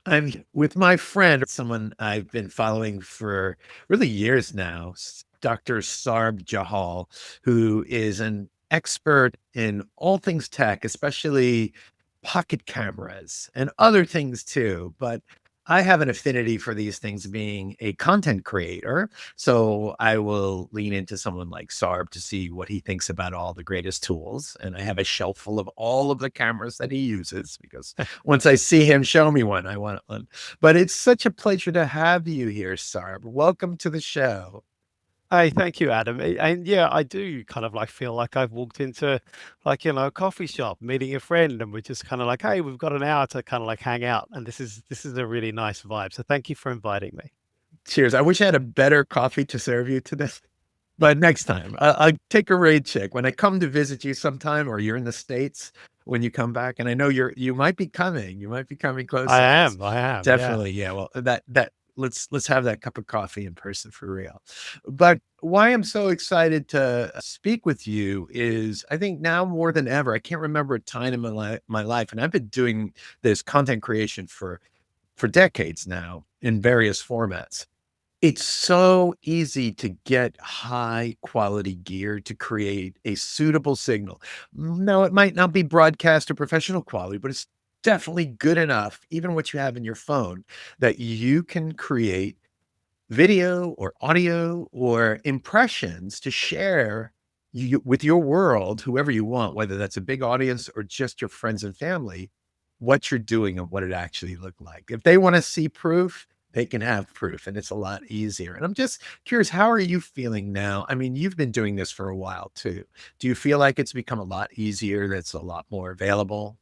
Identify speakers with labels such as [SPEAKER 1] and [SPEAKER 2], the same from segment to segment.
[SPEAKER 1] I'm with my friend, someone I've been following for really years now, Dr. Sarb Johal, who is an expert in all things tech, especially pocket cameras and other things too. But I have an affinity for these things being a content creator. So I will lean into someone like Sarb to see what he thinks about all the greatest tools. And I have a shelf full of all of the cameras that he uses because once I see him show me one, I want one. But it's such a pleasure to have you here, Sarb. Welcome to the show.
[SPEAKER 2] Hey, thank you, Adam. And yeah, I do kind of like feel like I've walked into a coffee shop, meeting a friend, and we're just kind of like, hey, we've got an hour to kind of like hang out. And this is a really nice vibe. So thank you for inviting me.
[SPEAKER 1] Cheers. I wish I had a better coffee to serve you today. But next time, I'll take a raid check when I come to visit you sometime, or you're in the States when you come back. And I know you might be coming. You might be coming close
[SPEAKER 2] I
[SPEAKER 1] to us.
[SPEAKER 2] am, I am, yeah.
[SPEAKER 1] Definitely, yeah. Well, that let's have that cup of coffee in person for real. But why I'm so excited to speak with you is I think now more than ever, I can't remember a time in my life, and I've been doing this content creation for decades now in various formats. It's so easy to get high quality gear to create a suitable signal. Now, it might not be broadcast or professional quality, but it's definitely good enough, even what you have in your phone, that you can create video or audio or impressions to share with your world, whoever you want, whether that's a big audience or just your friends and family, what you're doing and what it actually looked like. If they want to see proof, they can have proof, and it's a lot easier. And I'm just curious, how are you feeling now? I mean, you've been doing this for a while too. Do you feel like it's become a lot easier? That's a lot more available?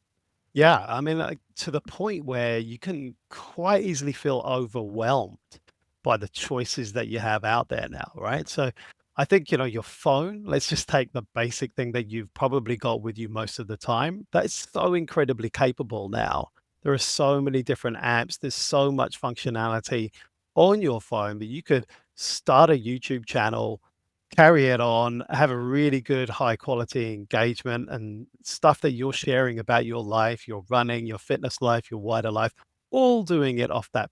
[SPEAKER 2] Yeah, I mean, like, to the point where you can quite easily feel overwhelmed by the choices that you have out there now, right? So I think, your phone, let's just take the basic thing that you've probably got with you most of the time. That's so incredibly capable now. There are so many different apps, there's so much functionality on your phone that you could start a YouTube channel, carry it on, have a really good high quality engagement and stuff that you're sharing about your life, your running, your fitness life, your wider life, all doing it off that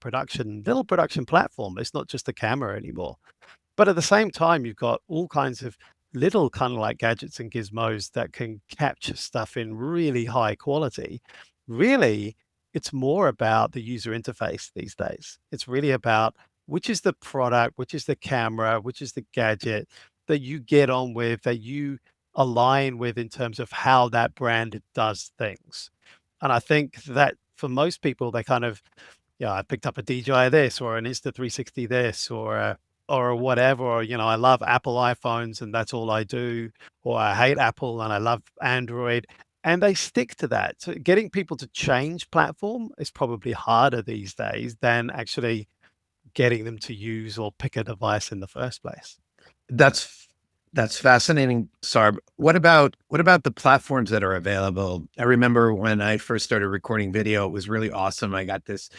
[SPEAKER 2] little production platform. It's not just a camera anymore. But at the same time, you've got all kinds of little kind of like gadgets and gizmos that can capture stuff in really high quality. Really, it's more about the user interface these days. It's really about which is the product, which is the camera, which is the gadget that you get on with, that you align with in terms of how that brand does things. And I think that for most people, they kind of, yeah, I picked up a DJI this or an Insta360 this or whatever, or, I love Apple iPhones and that's all I do, or I hate Apple and I love Android. And they stick to that. So getting people to change platform is probably harder these days than actually getting them to use or pick a device in the first place.
[SPEAKER 1] That's that's fascinating, Sarb. What about the platforms that are available? I remember when I first started recording video, it was really awesome. I got this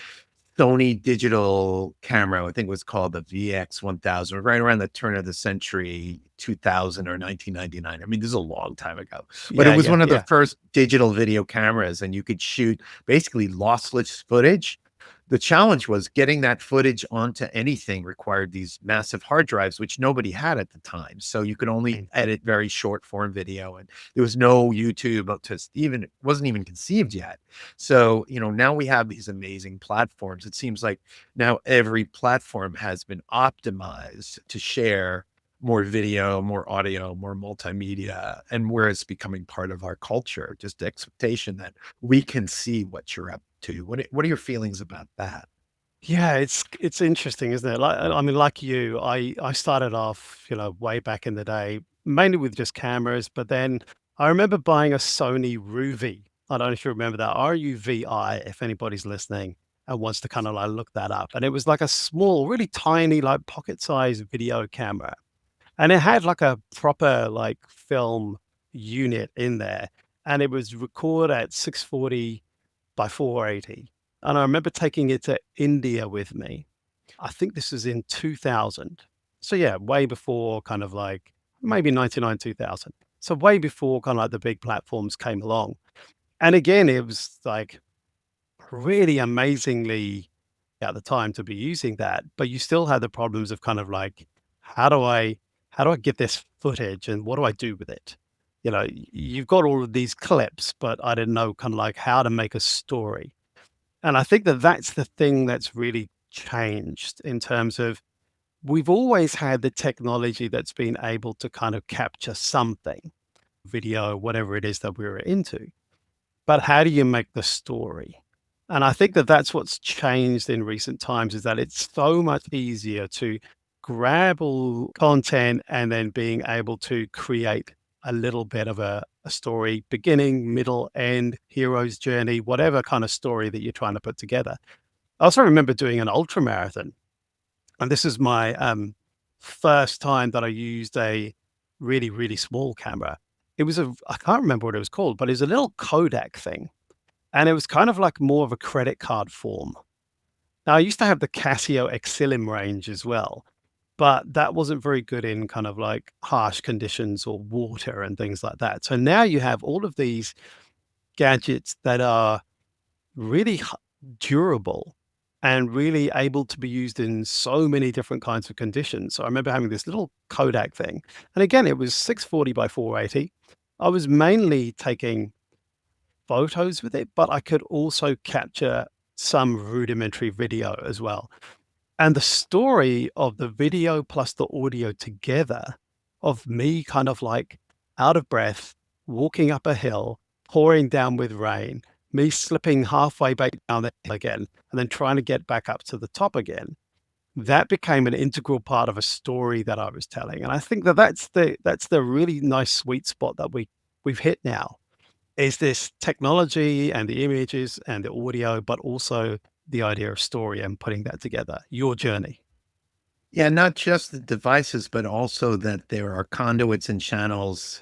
[SPEAKER 1] Sony digital camera. I think it was called the VX1000, right around the turn of the century, 2000 or 1999. I mean, this is a long time ago, but it
[SPEAKER 2] Yeah,
[SPEAKER 1] was
[SPEAKER 2] yeah,
[SPEAKER 1] one of the
[SPEAKER 2] yeah.
[SPEAKER 1] first digital video cameras, and you could shoot basically lossless footage. The challenge was getting that footage onto anything required these massive hard drives, which nobody had at the time. So you could only
[SPEAKER 2] Mm.
[SPEAKER 1] edit very short form video, and there was no YouTube to even, wasn't even conceived yet. So, now we have these amazing platforms. It seems like now every platform has been optimized to share more video, more audio, more multimedia, and where it's becoming part of our culture, just the expectation that we can see what you're up to. What are your feelings about that?
[SPEAKER 2] Yeah, it's interesting, isn't it? Like, I mean, like you, I started off, way back in the day, mainly with just cameras, but then I remember buying a Sony Ruvi. I don't know if you remember that, RUVI, if anybody's listening and wants to kind of like look that up. And it was like a small, really tiny, like pocket-sized video camera. And it had like a proper like film unit in there. And it was record at 640 by 480. And I remember taking it to India with me. I think this was in 2000. So yeah, way before kind of like maybe 99, 2000. So way before kind of like the big platforms came along. And again, it was like really amazingly at the time to be using that, but you still had the problems of kind of like, how do I how do I get this footage and what do I do with it? You've got all of these clips, but I didn't know kind of like how to make a story. And I think that that's the thing that's really changed in terms of we've always had the technology that's been able to kind of capture something, video, whatever it is that we were into. But how do you make the story? And I think that that's what's changed in recent times is that it's so much easier to grab all content and then being able to create a little bit of a story, beginning, middle, end, hero's journey, whatever kind of story that you're trying to put together. I also remember doing an ultra marathon, and this is my first time that I used a really, really small camera. It was I can't remember what it was called, but it was a little Kodak thing. And it was kind of like more of a credit card form. Now, I used to have the Casio Exelim range as well, but that wasn't very good in kind of like harsh conditions or water and things like that. So now you have all of these gadgets that are really durable and really able to be used in so many different kinds of conditions. So I remember having this little Kodak thing. And again, it was 640 by 480. I was mainly taking photos with it, but I could also capture some rudimentary video as well. And the story of the video plus the audio together of me kind of like out of breath, walking up a hill, pouring down with rain, me slipping halfway back down the hill again, and then trying to get back up to the top again. That became an integral part of a story that I was telling. And I think that that's the really nice sweet spot that we've hit now is this technology and the images and the audio, but also the idea of story and putting that together, your journey.
[SPEAKER 1] Yeah, not just the devices, but also that there are conduits and channels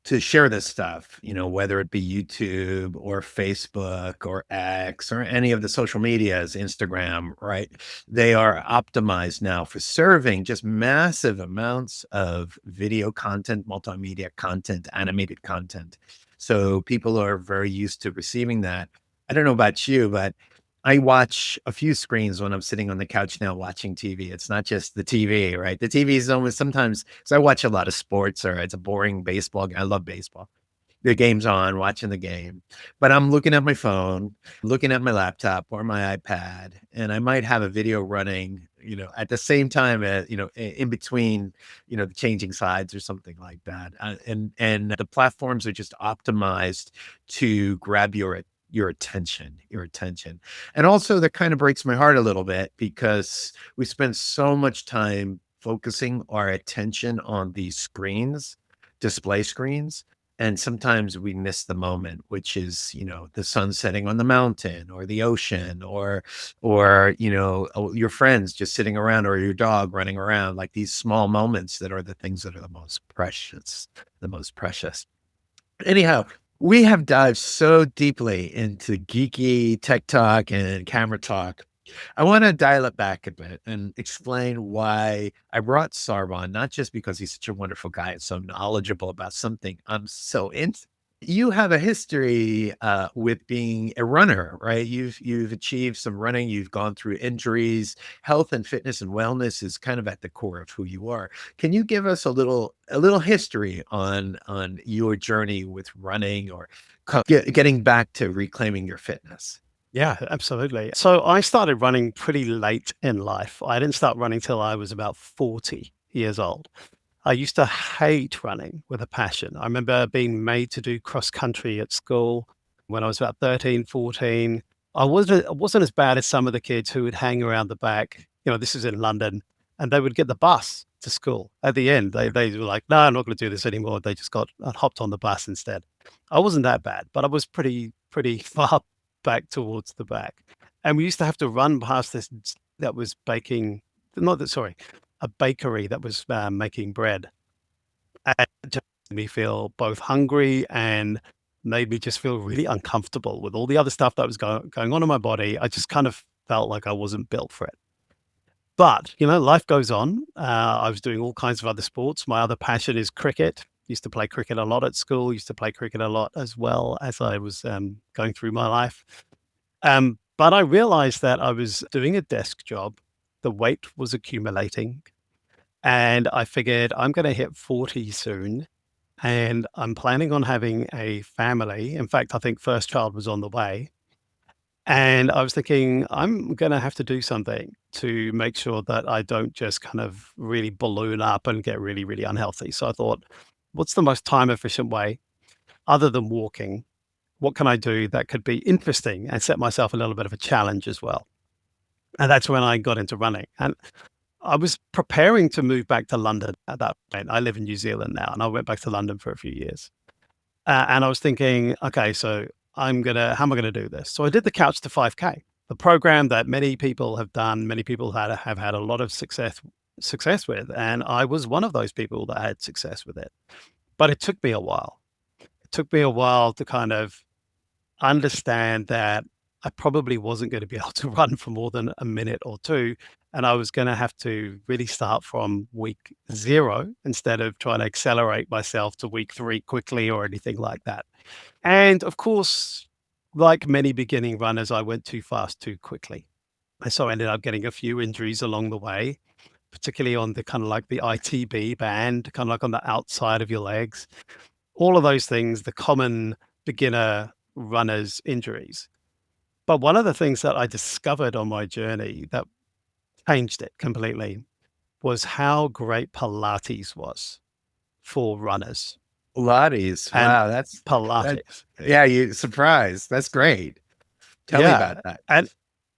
[SPEAKER 1] to share this stuff, whether it be YouTube or Facebook or X or any of the social medias, Instagram, right? They are optimized now for serving just massive amounts of video content, multimedia content, animated content. So people are very used to receiving that. I don't know about you, but I watch a few screens when I'm sitting on the couch now watching TV. It's not just the TV, right? The TV is almost sometimes because I watch a lot of sports or it's a boring baseball. I love baseball. The game's on, watching the game, but I'm looking at my phone, looking at my laptop or my iPad, and I might have a video running, at the same time, in between, the changing sides or something like that. And the platforms are just optimized to grab your attention. And also that kind of breaks my heart a little bit because we spend so much time focusing our attention on these screens, display screens, and sometimes we miss the moment, which is, the sun setting on the mountain or the ocean or your friends just sitting around or your dog running around, like these small moments that are the things that are the most precious. Anyhow, we have dived so deeply into geeky tech talk and camera talk. I want to dial it back a bit and explain why I brought Sarb on, not just because he's such a wonderful guy and so knowledgeable about something I'm so into. You have a history with being a runner, right? You've achieved some running. You've gone through injuries. Health and fitness and wellness is kind of at the core of who you are. Can you give us a little history on your journey with running or getting back to reclaiming your fitness?
[SPEAKER 2] Yeah, absolutely. So I started running pretty late in life. I didn't start running till I was about 40 years old. I used to hate running with a passion. I remember being made to do cross country at school when I was about 13, 14. I wasn't as bad as some of the kids who would hang around the back. This is in London, and they would get the bus to school. At the end, they were like, "No, I'm not going to do this anymore." They just got hopped on the bus instead. I wasn't that bad, but I was pretty far back towards the back. And we used to have to run past this that was baking, not that, sorry, a bakery that was making bread. And it just made me feel both hungry and made me just feel really uncomfortable with all the other stuff that was going on in my body. I just kind of felt like I wasn't built for it. But, life goes on. I was doing all kinds of other sports. My other passion is cricket. Used to play cricket a lot at school, used to play cricket a lot as well as I was going through my life. But I realized that I was doing a desk job. The weight was accumulating. And I figured I'm going to hit 40 soon. And I'm planning on having a family. In fact, I think first child was on the way. And I was thinking, I'm going to have to do something to make sure that I don't just kind of really balloon up and get really, really unhealthy. So I thought, what's the most time efficient way other than walking? What can I do that could be interesting and set myself a little bit of a challenge as well? And that's when I got into running. And I was preparing to move back to London at that point. I live in New Zealand now, and I went back to London for a few years. And I was thinking, okay, so how am I gonna do this? So I did the Couch to 5K, the program that many people have done, many people have had a lot of success with, and I was one of those people that had success with it. But it took me a while. It took me a while to kind of understand that I probably wasn't going to be able to run for more than a minute or two. And I was going to have to really start from week 0 instead of trying to accelerate myself to week 3 quickly or anything like that. And of course, like many beginning runners, I went too fast too quickly. And so I ended up getting a few injuries along the way, particularly on the kind of like the ITB band, kind of like on the outside of your legs. All of those things, the common beginner runners' injuries. But one of the things that I discovered on my journey that changed it completely was how great Pilates was for runners.
[SPEAKER 1] Pilates.
[SPEAKER 2] And
[SPEAKER 1] Wow, that
[SPEAKER 2] Pilates.
[SPEAKER 1] yeah, you surprised. That's great. Tell me
[SPEAKER 2] Yeah.
[SPEAKER 1] about that.
[SPEAKER 2] And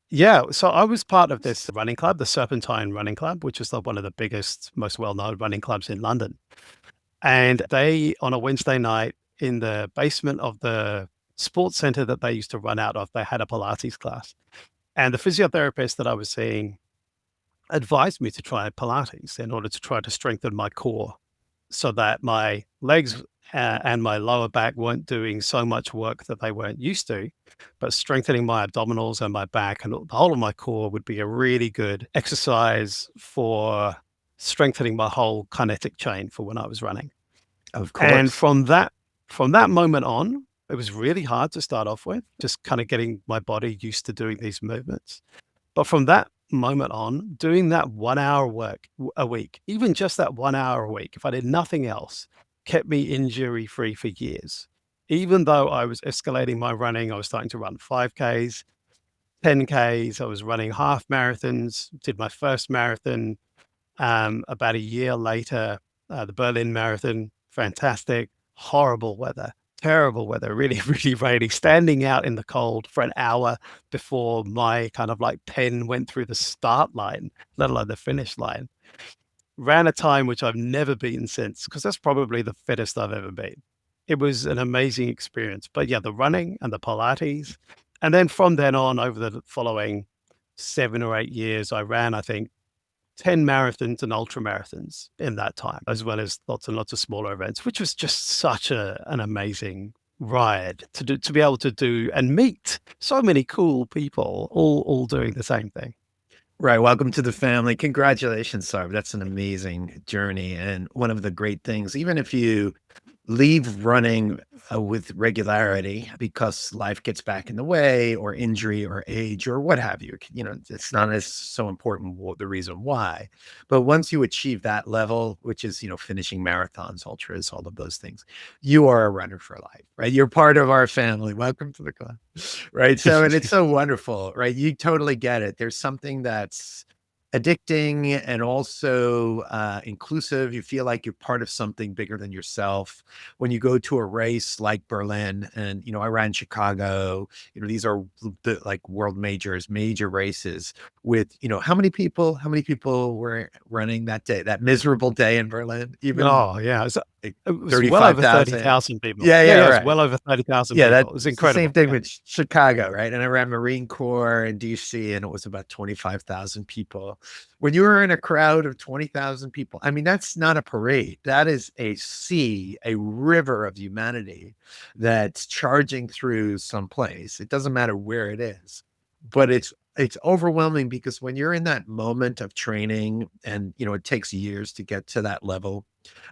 [SPEAKER 2] yeah, so I was part of this running club, the Serpentine Running Club, which is like one of the biggest, most well-known running clubs in London. And they, on a Wednesday night in the basement of the sports center that they used to run out of, they had a Pilates class. And the physiotherapist that I was seeing advised me to try Pilates in order to try to strengthen my core so that my legs and my lower back weren't doing so much work that they weren't used to, but strengthening my abdominals and my back and the whole of my core would be a really good exercise for strengthening my whole kinetic chain for when I was running.
[SPEAKER 1] Of
[SPEAKER 2] And
[SPEAKER 1] course.
[SPEAKER 2] from that moment on, it was really hard to start off with, just kind of getting my body used to doing these movements. But from that moment on, doing that 1 hour a week, even just that 1 hour a week, if I did nothing else, kept me injury free for years. Even though I was escalating my running, I was starting to run 5Ks, 10Ks, I was running half marathons, did my first marathon about a year later, the Berlin Marathon, fantastic, terrible weather, really, really rainy, standing out in the cold for an hour before my kind of like pen went through the start line, let alone the finish line. Ran a time which I've never beaten since, because that's probably the fittest I've ever been. It was an amazing experience. But yeah, the running and the Pilates. And then from then on, over the following 7 or 8 years, I ran, I think, 10 marathons and ultra marathons in that time, as well as lots and lots of smaller events, which was just such an amazing ride to be able to do and meet so many cool people all doing the same thing.
[SPEAKER 1] Right. Welcome to the family. Congratulations, Sarb. That's an amazing journey. And one of the great things, even if you leave running with regularity because life gets back in the way or injury or age or what have you, it's not as so important the reason why. But once you achieve that level, which is, finishing marathons, ultras, all of those things, you are a runner for life, right? You're part of our family. Welcome to the club. Right. So, and it's so wonderful, right? You totally get it. There's something that's addicting and also inclusive. You feel like you're part of something bigger than yourself. When you go to a race like Berlin, and I ran Chicago, these are the like world major races with, how many people were running that day, that miserable day in Berlin, even
[SPEAKER 2] Oh, yeah.
[SPEAKER 1] like
[SPEAKER 2] It was well over
[SPEAKER 1] 35,000.
[SPEAKER 2] 30,000 people.
[SPEAKER 1] Yeah,
[SPEAKER 2] Yeah,
[SPEAKER 1] yeah,
[SPEAKER 2] yeah, it's
[SPEAKER 1] right.
[SPEAKER 2] well over 30,000
[SPEAKER 1] Yeah,
[SPEAKER 2] people. It was
[SPEAKER 1] that's the same
[SPEAKER 2] incredible.
[SPEAKER 1] thing
[SPEAKER 2] Yeah.
[SPEAKER 1] with Chicago, right? And I ran Marine Corps in DC, and it was about 25,000 people. When you were in a crowd of 20,000 people, I mean, that's not a parade. That is a sea, a river of humanity that's charging through some place. It doesn't matter where it is, but it's overwhelming because when you're in that moment of training, and it takes years to get to that level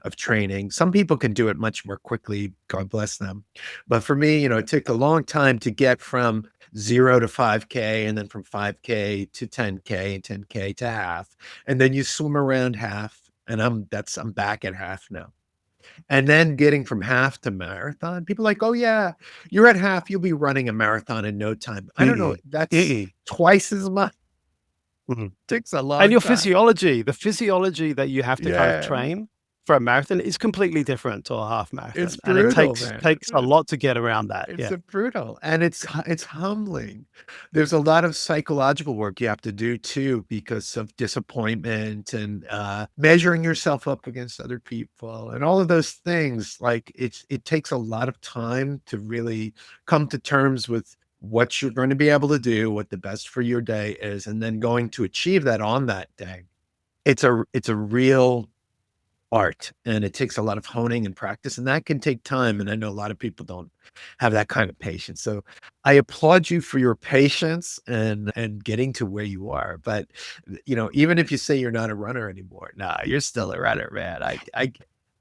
[SPEAKER 1] of training. Some people can do it much more quickly. God bless them. But for me, it took a long time to get from 0 to 5K, and then from 5K to 10K and 10K to half. And then you swim around half, and I'm back at half now. And then getting from half to marathon, people are like, "Oh yeah, you're at half, you'll be running a marathon in no time." I don't know,
[SPEAKER 2] Mm-mm.
[SPEAKER 1] that's
[SPEAKER 2] Mm-mm.
[SPEAKER 1] twice as much.
[SPEAKER 2] Mhm.
[SPEAKER 1] Takes a
[SPEAKER 2] And
[SPEAKER 1] long
[SPEAKER 2] your
[SPEAKER 1] time.
[SPEAKER 2] physiology, the physiology that you have to kind of
[SPEAKER 1] Yeah,
[SPEAKER 2] train for a marathon is completely different to a half
[SPEAKER 1] it's
[SPEAKER 2] marathon, and it
[SPEAKER 1] brutal,
[SPEAKER 2] takes
[SPEAKER 1] man.
[SPEAKER 2] takes a lot to get around that.
[SPEAKER 1] It's
[SPEAKER 2] Yeah.
[SPEAKER 1] a brutal, and it's humbling. There's a lot of psychological work you have to do too because of disappointment and, measuring yourself up against other people and all of those things, like, it takes a lot of time to really come to terms with what you're gonna be able to do, what the best for your day is, and then going to achieve that on that day. It's a real art, and it takes a lot of honing and practice, and that can take time, and I know a lot of people don't have that kind of patience, so I applaud you for your patience and getting to where you are, but, even if you say you're not a runner anymore, nah, you're still a runner, man.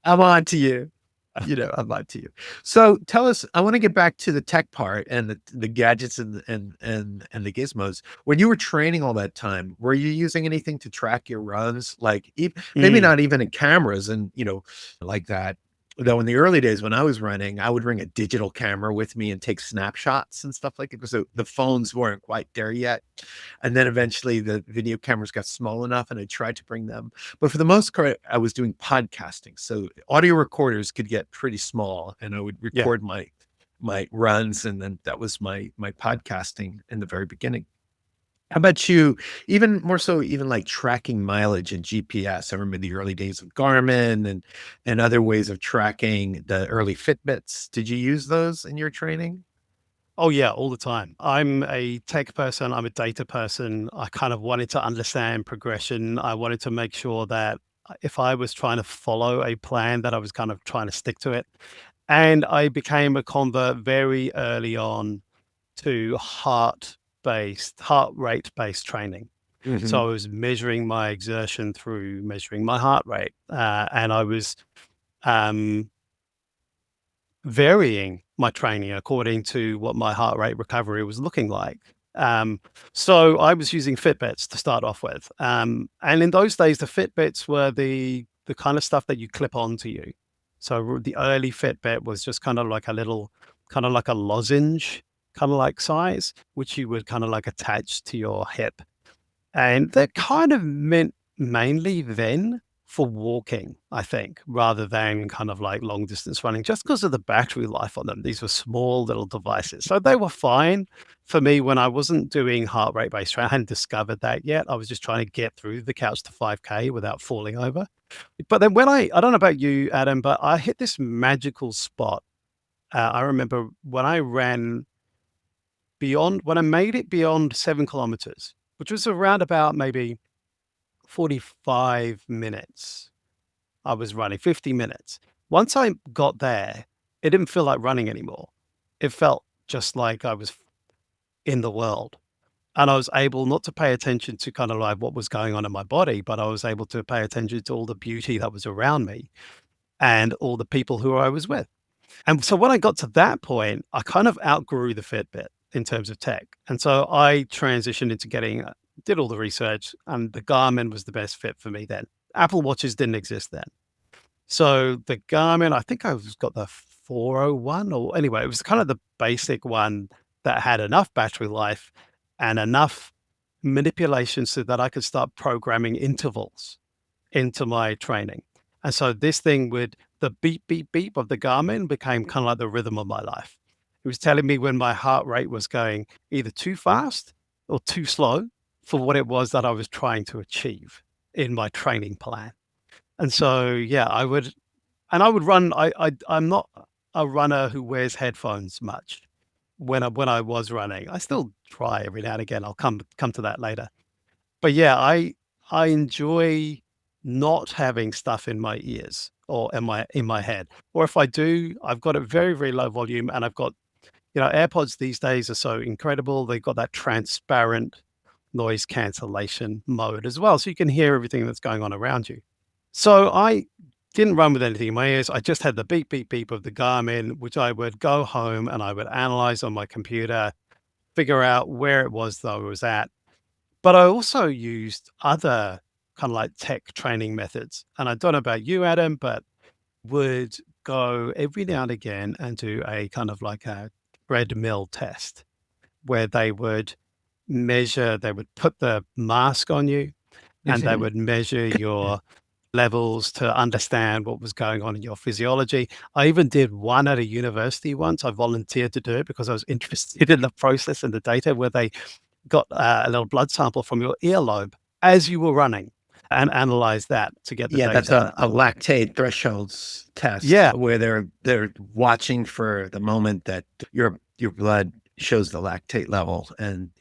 [SPEAKER 1] I'm on to you. I'm on to you. So tell us, I wanna get back to the tech part and the gadgets and the gizmos. When you were training all that time, were you using anything to track your runs? Like, maybe
[SPEAKER 2] Mm.
[SPEAKER 1] not even in cameras and, like that. Though in the early days when I was running, I would bring a digital camera with me and take snapshots and stuff like it because the phones weren't quite there yet. And then eventually the video cameras got small enough and I tried to bring them. But for the most part, I was doing podcasting. So audio recorders could get pretty small and I would
[SPEAKER 2] Yeah.
[SPEAKER 1] record my runs and then that was my podcasting in the very beginning. How about you? Even more so, even like tracking mileage and GPS. I remember the early days of Garmin and other ways of tracking the early Fitbits. Did you use those in your training?
[SPEAKER 2] Oh, yeah, all the time. I'm a tech person, I'm a data person. I kind of wanted to understand progression. I wanted to make sure that if I was trying to follow a plan, that I was kind of trying to stick to it. And I became a convert very early on to heart rate based training. So
[SPEAKER 1] Mhm.
[SPEAKER 2] I was measuring my exertion through measuring my heart rate, and I was um, varying my training according to what my heart rate recovery was looking like. Um, so I was using Fitbits to start off with, and in those days, the Fitbits were the kind of stuff that you clip onto you. So the early Fitbit was just kind of like a little, kind of like a lozenge, kind of like size, which you would kind of like attach to your hip. And they're kind of meant mainly then for walking, I think, rather than kind of like long distance running, just because of the battery life on them. These were small little devices. So they were fine for me when I wasn't doing heart rate based training. I hadn't discovered that yet. I was just trying to get through the couch to 5K without falling over. But then when I don't know about you, Adam, but I hit this magical spot. I remember when I ran when I made it beyond 7 kilometers, which was around about maybe 45 minutes. I was running 50 minutes. Once I got there, it didn't feel like running anymore. It felt just like I was in the world. And I was able not to pay attention to kind of like what was going on in my body, but I was able to pay attention to all the beauty that was around me and all the people who I was with. And so when I got to that point, I kind of outgrew the Fitbit in terms of tech. And so I transitioned into did all the research, and the Garmin was the best fit for me then. Apple Watches didn't exist then. So the Garmin, I think got the 401, or anyway, it was kind of the basic one that had enough battery life and enough manipulation so that I could start programming intervals into my training. And so this thing would the beep, beep, beep of the Garmin became kind of like the rhythm of my life. It was telling me when my heart rate was going either too fast or too slow for what it was that I was trying to achieve in my training plan. And so, yeah, I would run. I'm not a runner who wears headphones much when I was running. I still try every now and again. I'll come to that later. But yeah, I enjoy not having stuff in my ears or in my head. Or if I do, I've got a very, very low volume and I've got, AirPods these days are so incredible. They've got that transparent noise cancellation mode as well. So you can hear everything that's going on around you. So I didn't run with anything in my ears. I just had the beep, beep, beep of the Garmin, which I would go home and I would analyze on my computer figure out where it was that I was at. But I also used other kind of like tech training methods. And I don't know about you, Adam, but would go every now and again and do a kind of like a treadmill test where they would put the mask on you and they would measure your levels to understand what was going on in your physiology. I even did one at a university once. I volunteered to do it because I was interested in the process and the data where they got a little blood sample from your earlobe as you were running and analyze that to get the
[SPEAKER 1] Yeah, that's
[SPEAKER 2] data.
[SPEAKER 1] a lactate thresholds test
[SPEAKER 2] Yeah.
[SPEAKER 1] where they're watching for the moment that your blood shows the lactate level, and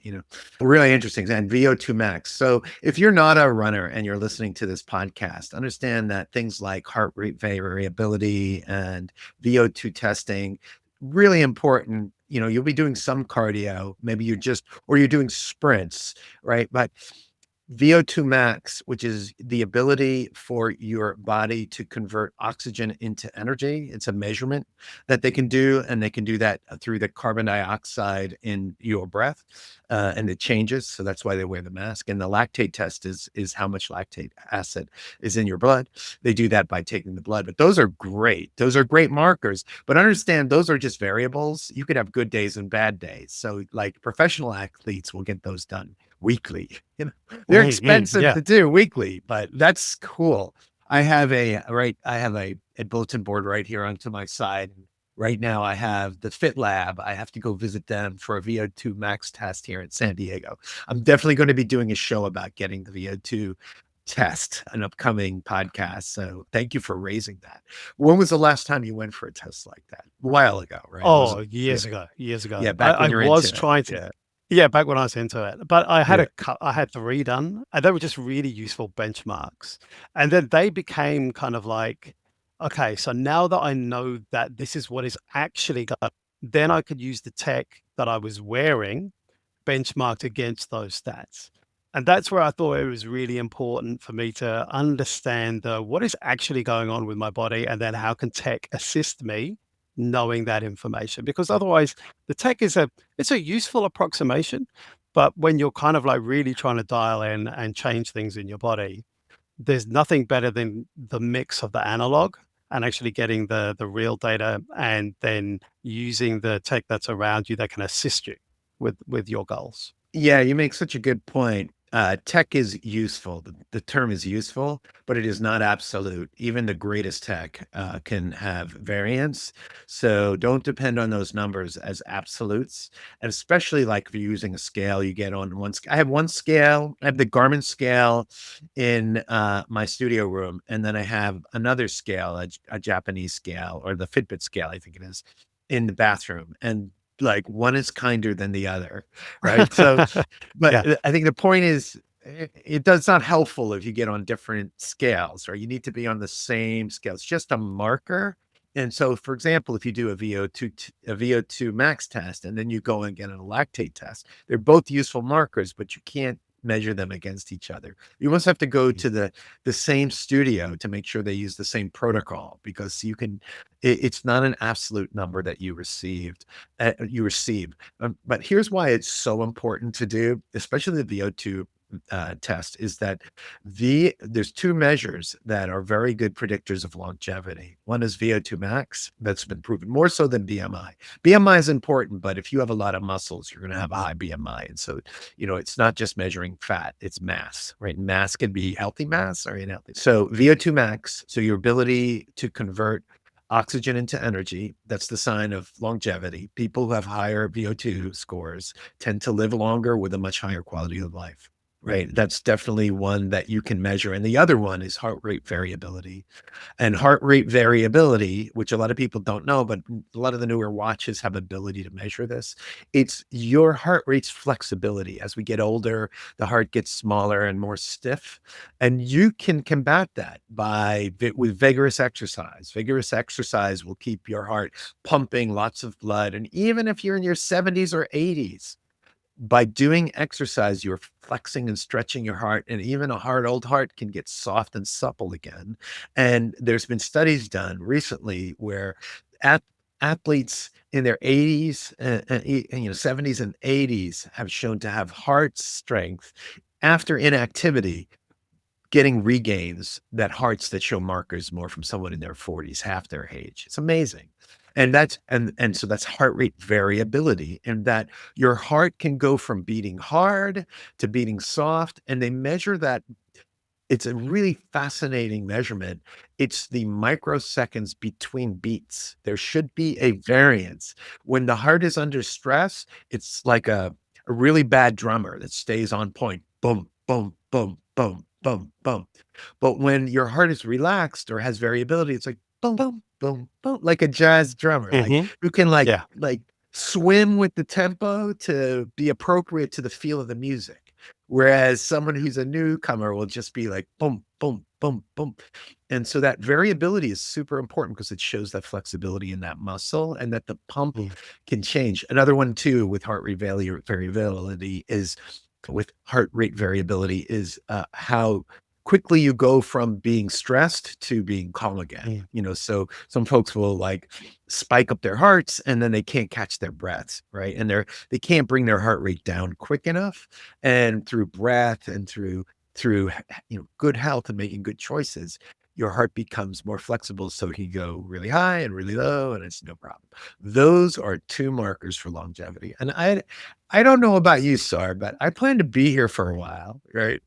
[SPEAKER 1] really interesting. And VO2 max. So if you're not a runner and you're listening to this podcast, understand that things like heart rate variability and VO2 testing really important. You'll be doing some cardio, maybe you're doing sprints, right? But VO2 max, which is the ability for your body to convert oxygen into energy. It's a measurement that they can do, and they can do that through the carbon dioxide in your breath, and it changes. So that's why they wear the mask. And the lactate test is how much lactate acid is in your blood. They do that by taking the blood, but those are great. Those are great markers. But understand, those are just variables. You could have good days and bad days. So, like professional athletes will get those done weekly. They're expensive
[SPEAKER 2] Yeah.
[SPEAKER 1] to do weekly, but that's cool. I have a bulletin board right here onto my side. Right now I have the Fit Lab. I have to go visit them for a VO2 max test here in San Diego. I'm definitely going to be doing a show about getting the VO2 test, an upcoming podcast. So thank you for raising that. When was the last time you went for a test like that? A while ago, right? It
[SPEAKER 2] Oh,
[SPEAKER 1] wasn't, yeah,
[SPEAKER 2] years ago, years ago.
[SPEAKER 1] yeah, back when
[SPEAKER 2] I
[SPEAKER 1] you're
[SPEAKER 2] was
[SPEAKER 1] into it.
[SPEAKER 2] trying to,
[SPEAKER 1] Yeah.
[SPEAKER 2] yeah, back when I was into it, but
[SPEAKER 1] Yeah.
[SPEAKER 2] I had 3 done, and they were just really useful benchmarks. And then they became kind of like, okay, so now that I know that this is what is actually going, then I could use the tech that I was wearing benchmarked against those stats. And that's where I thought it was really important for me to understand what is actually going on with my body, and then how can tech assist me knowing that information? Because otherwise, the tech is it's a useful approximation, but when you're kind of like really trying to dial in and change things in your body, there's nothing better than the mix of the analog and actually getting the real data, and then using the tech that's around you that can assist you with your goals.
[SPEAKER 1] Yeah, you make such a good point. Tech is useful. The term is useful, but it is not absolute. Even the greatest tech can have variance. So don't depend on those numbers as absolutes. And especially like if you're using a scale, you get on one. I have one scale. I have the Garmin scale in my studio room, and then I have another scale, a Japanese scale, or the Fitbit scale, I think it is, in the bathroom. And like one is kinder than the other, right? So but
[SPEAKER 2] Yeah.
[SPEAKER 1] I think the point is, it does not helpful if you get on different scales, or you need to be on the same scale. It's just a marker. And so, for example, if you do a VO2 max test, and then you go and get a lactate test, they're both useful markers, but you can't measure them against each other. You must have to go to the same studio to make sure they use the same protocol, because it's not an absolute number that you receive. But here's why it's so important to do, especially the VO2 test, is that there's two measures that are very good predictors of longevity. One is VO2 max, that's been proven more so than BMI. BMI is important, but if you have a lot of muscles, you're going to have a high BMI. And so, it's not just measuring fat, it's mass, right? Mass can be healthy mass or unhealthy. So VO2 max, so your ability to convert oxygen into energy, that's the sign of longevity. People who have higher VO2 scores tend to live longer with a much higher quality of life, right? That's definitely one that you can measure. And the other one is heart rate variability. And heart rate variability, which a lot of people don't know, but a lot of the newer watches have ability to measure this. It's your heart rate's flexibility. As we get older, the heart gets smaller and more stiff, and you can combat that with vigorous exercise. Vigorous exercise will keep your heart pumping lots of blood, and even if you're in your 70s or 80s, by doing exercise, you're flexing and stretching your heart, and even a hard old heart can get soft and supple again. And there's been studies done recently where athletes in their 80s and 70s and 80s have shown to have heart strength after inactivity, getting regains that hearts that show markers more from someone in their 40s, half their age. It's amazing. And so that's heart rate variability, and that your heart can go from beating hard to beating soft, and they measure that. It's a really fascinating measurement. It's the microseconds between beats. There should be a variance. When the heart is under stress, it's like a really bad drummer that stays on point. Boom, boom, boom, boom, boom, boom. But when your heart is relaxed or has variability, it's like boom, boom, boom, boom, like a jazz drummer, like
[SPEAKER 2] Mhm.
[SPEAKER 1] who can
[SPEAKER 2] Yeah.
[SPEAKER 1] like swim with the tempo to be appropriate to the feel of the music. Whereas someone who's a newcomer will just be like boom, boom, boom, boom. And so that variability is super important because it shows that flexibility in that muscle and that the pump
[SPEAKER 2] Mm,
[SPEAKER 1] can change. Another one too with heart rate variability is how quickly you go from being stressed to being calm again.
[SPEAKER 2] mm,
[SPEAKER 1] So some folks will like spike up their hearts and then they can't catch their breaths, right? And they can't bring their heart rate down quick enough. And through breath and through good health and making good choices, your heart becomes more flexible so it can go really high and really low and it's no problem. Those are two markers for longevity. And I don't know about you, Sar, but I plan to be here for a while, right?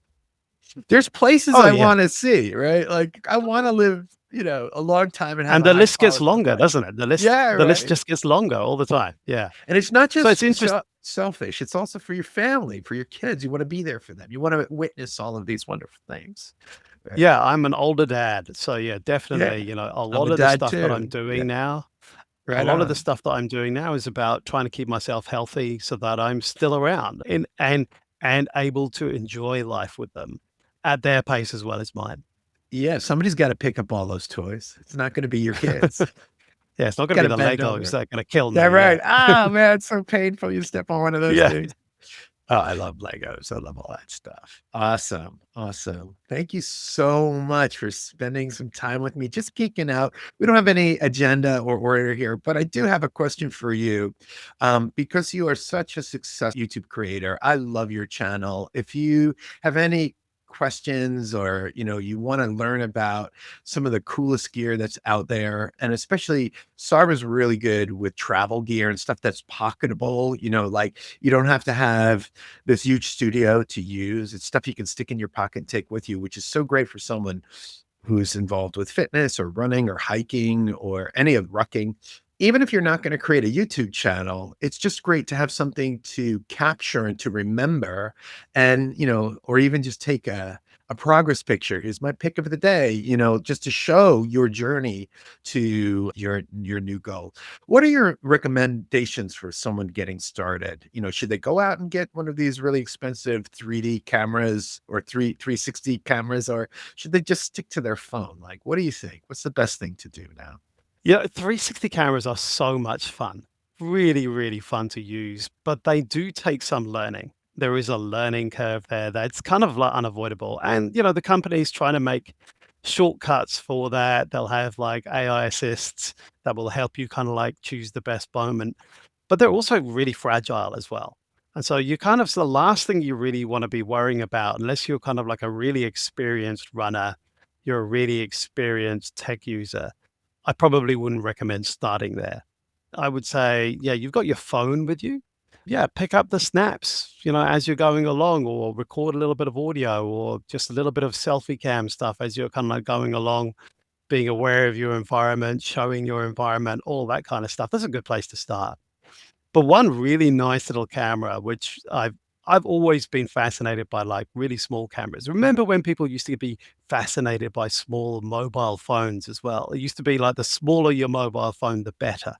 [SPEAKER 1] There's places
[SPEAKER 2] Oh,
[SPEAKER 1] I
[SPEAKER 2] yeah.
[SPEAKER 1] wanna see, right? Like, I wanna live, a long time and have
[SPEAKER 2] And
[SPEAKER 1] a
[SPEAKER 2] the
[SPEAKER 1] high
[SPEAKER 2] list gets
[SPEAKER 1] quality of
[SPEAKER 2] longer,
[SPEAKER 1] life.
[SPEAKER 2] doesn't it?
[SPEAKER 1] Yeah,
[SPEAKER 2] The list
[SPEAKER 1] right.
[SPEAKER 2] just gets longer all the time. Yeah.
[SPEAKER 1] And it's not
[SPEAKER 2] So it's
[SPEAKER 1] just
[SPEAKER 2] interesting.
[SPEAKER 1] selfish, it's also for your family, for your kids. You wanna be there for them. You wanna witness all of these wonderful things. Right.
[SPEAKER 2] Yeah, I'm an older dad. So yeah,
[SPEAKER 1] Yeah.
[SPEAKER 2] definitely,
[SPEAKER 1] I'm a dad too. Yeah.
[SPEAKER 2] A
[SPEAKER 1] Right
[SPEAKER 2] lot of the
[SPEAKER 1] on.
[SPEAKER 2] stuff that I'm doing now is about trying to keep myself healthy so that I'm still around and able to enjoy life with them at their pace as well as mine.
[SPEAKER 1] Yeah, somebody's gotta pick up all those toys. It's not gonna be your kids.
[SPEAKER 2] Yeah, it's not gonna be
[SPEAKER 1] Gotta
[SPEAKER 2] the
[SPEAKER 1] bend
[SPEAKER 2] Legos
[SPEAKER 1] over.
[SPEAKER 2] that are gonna kill
[SPEAKER 1] Yeah,
[SPEAKER 2] me.
[SPEAKER 1] right.
[SPEAKER 2] Yeah.
[SPEAKER 1] Ah, man, it's so painful. You step on one of those
[SPEAKER 2] Yeah.
[SPEAKER 1] things. Oh, I love Legos. I love all that stuff. Awesome. Awesome. Thank you so much for spending some time with me, just geeking out. We don't have any agenda or order here, but I do have a question for you. Because you are such a successful YouTube creator, I love your channel. If you have any questions or you want to learn about some of the coolest gear that's out there, and especially Sarb is really good with travel gear and stuff that's pocketable, like you don't have to have this huge studio to use. It's stuff you can stick in your pocket and take with you, which is so great for someone who's involved with fitness or running or hiking or any of rucking. Even if you're not going to create a YouTube channel, it's just great to have something to capture and to remember and, or even just take a progress picture. Here's my pick of the day, just to show your journey to your new goal. What are your recommendations for someone getting started? Should they go out and get one of these really expensive 3D cameras or 360 cameras, or should they just stick to their phone? Like, what do you think? What's the best thing to do now?
[SPEAKER 2] Yeah, 360 cameras are so much fun. Really, really fun to use, but they do take some learning. There is a learning curve there that's kind of like unavoidable. And, the company's trying to make shortcuts for that. They'll have like AI assists that will help you kind of like choose the best moment, but they're also really fragile as well. And so you kind of, so the last thing you really want to be worrying about, unless you're kind of like a really experienced runner, you're a really experienced tech user, I probably wouldn't recommend starting there. I would say, yeah, you've got your phone with you. Yeah, pick up the snaps, as you're going along, or record a little bit of audio, or just a little bit of selfie cam stuff as you're kind of like going along, being aware of your environment, showing your environment, all that kind of stuff. That's a good place to start. But one really nice little camera, which I've always been fascinated by, like, really small cameras. Remember when people used to be fascinated by small mobile phones as well? It used to be like the smaller your mobile phone, the better.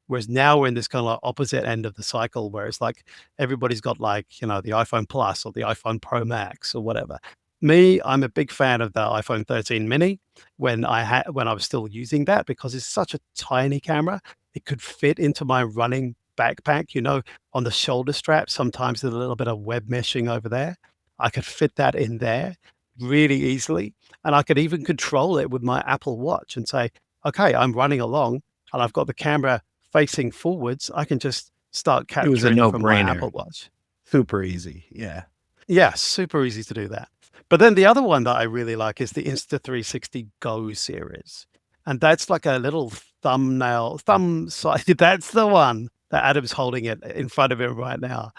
[SPEAKER 2] Whereas now we're in this kind of like opposite end of the cycle where it's like everybody's got like, the iPhone Plus or the iPhone Pro Max or whatever. Me, I'm a big fan of the iPhone 13 mini when I was still using that because it's such a tiny camera. It could fit into my running backpack, on the shoulder strap. Sometimes there's a little bit of web meshing over there. I could fit that in there really easily. And I could even control it with my Apple Watch and say, okay, I'm running along and I've got the camera facing forwards, I can just start
[SPEAKER 1] It was a
[SPEAKER 2] capturing from my
[SPEAKER 1] no-brainer.
[SPEAKER 2] Apple Watch.
[SPEAKER 1] Super easy. Yeah.
[SPEAKER 2] Yeah, super easy to do that. But then the other one that I really like is the Insta360 Go series. And that's like a little thumb size. That's the one that Adam's holding it in front of him right now.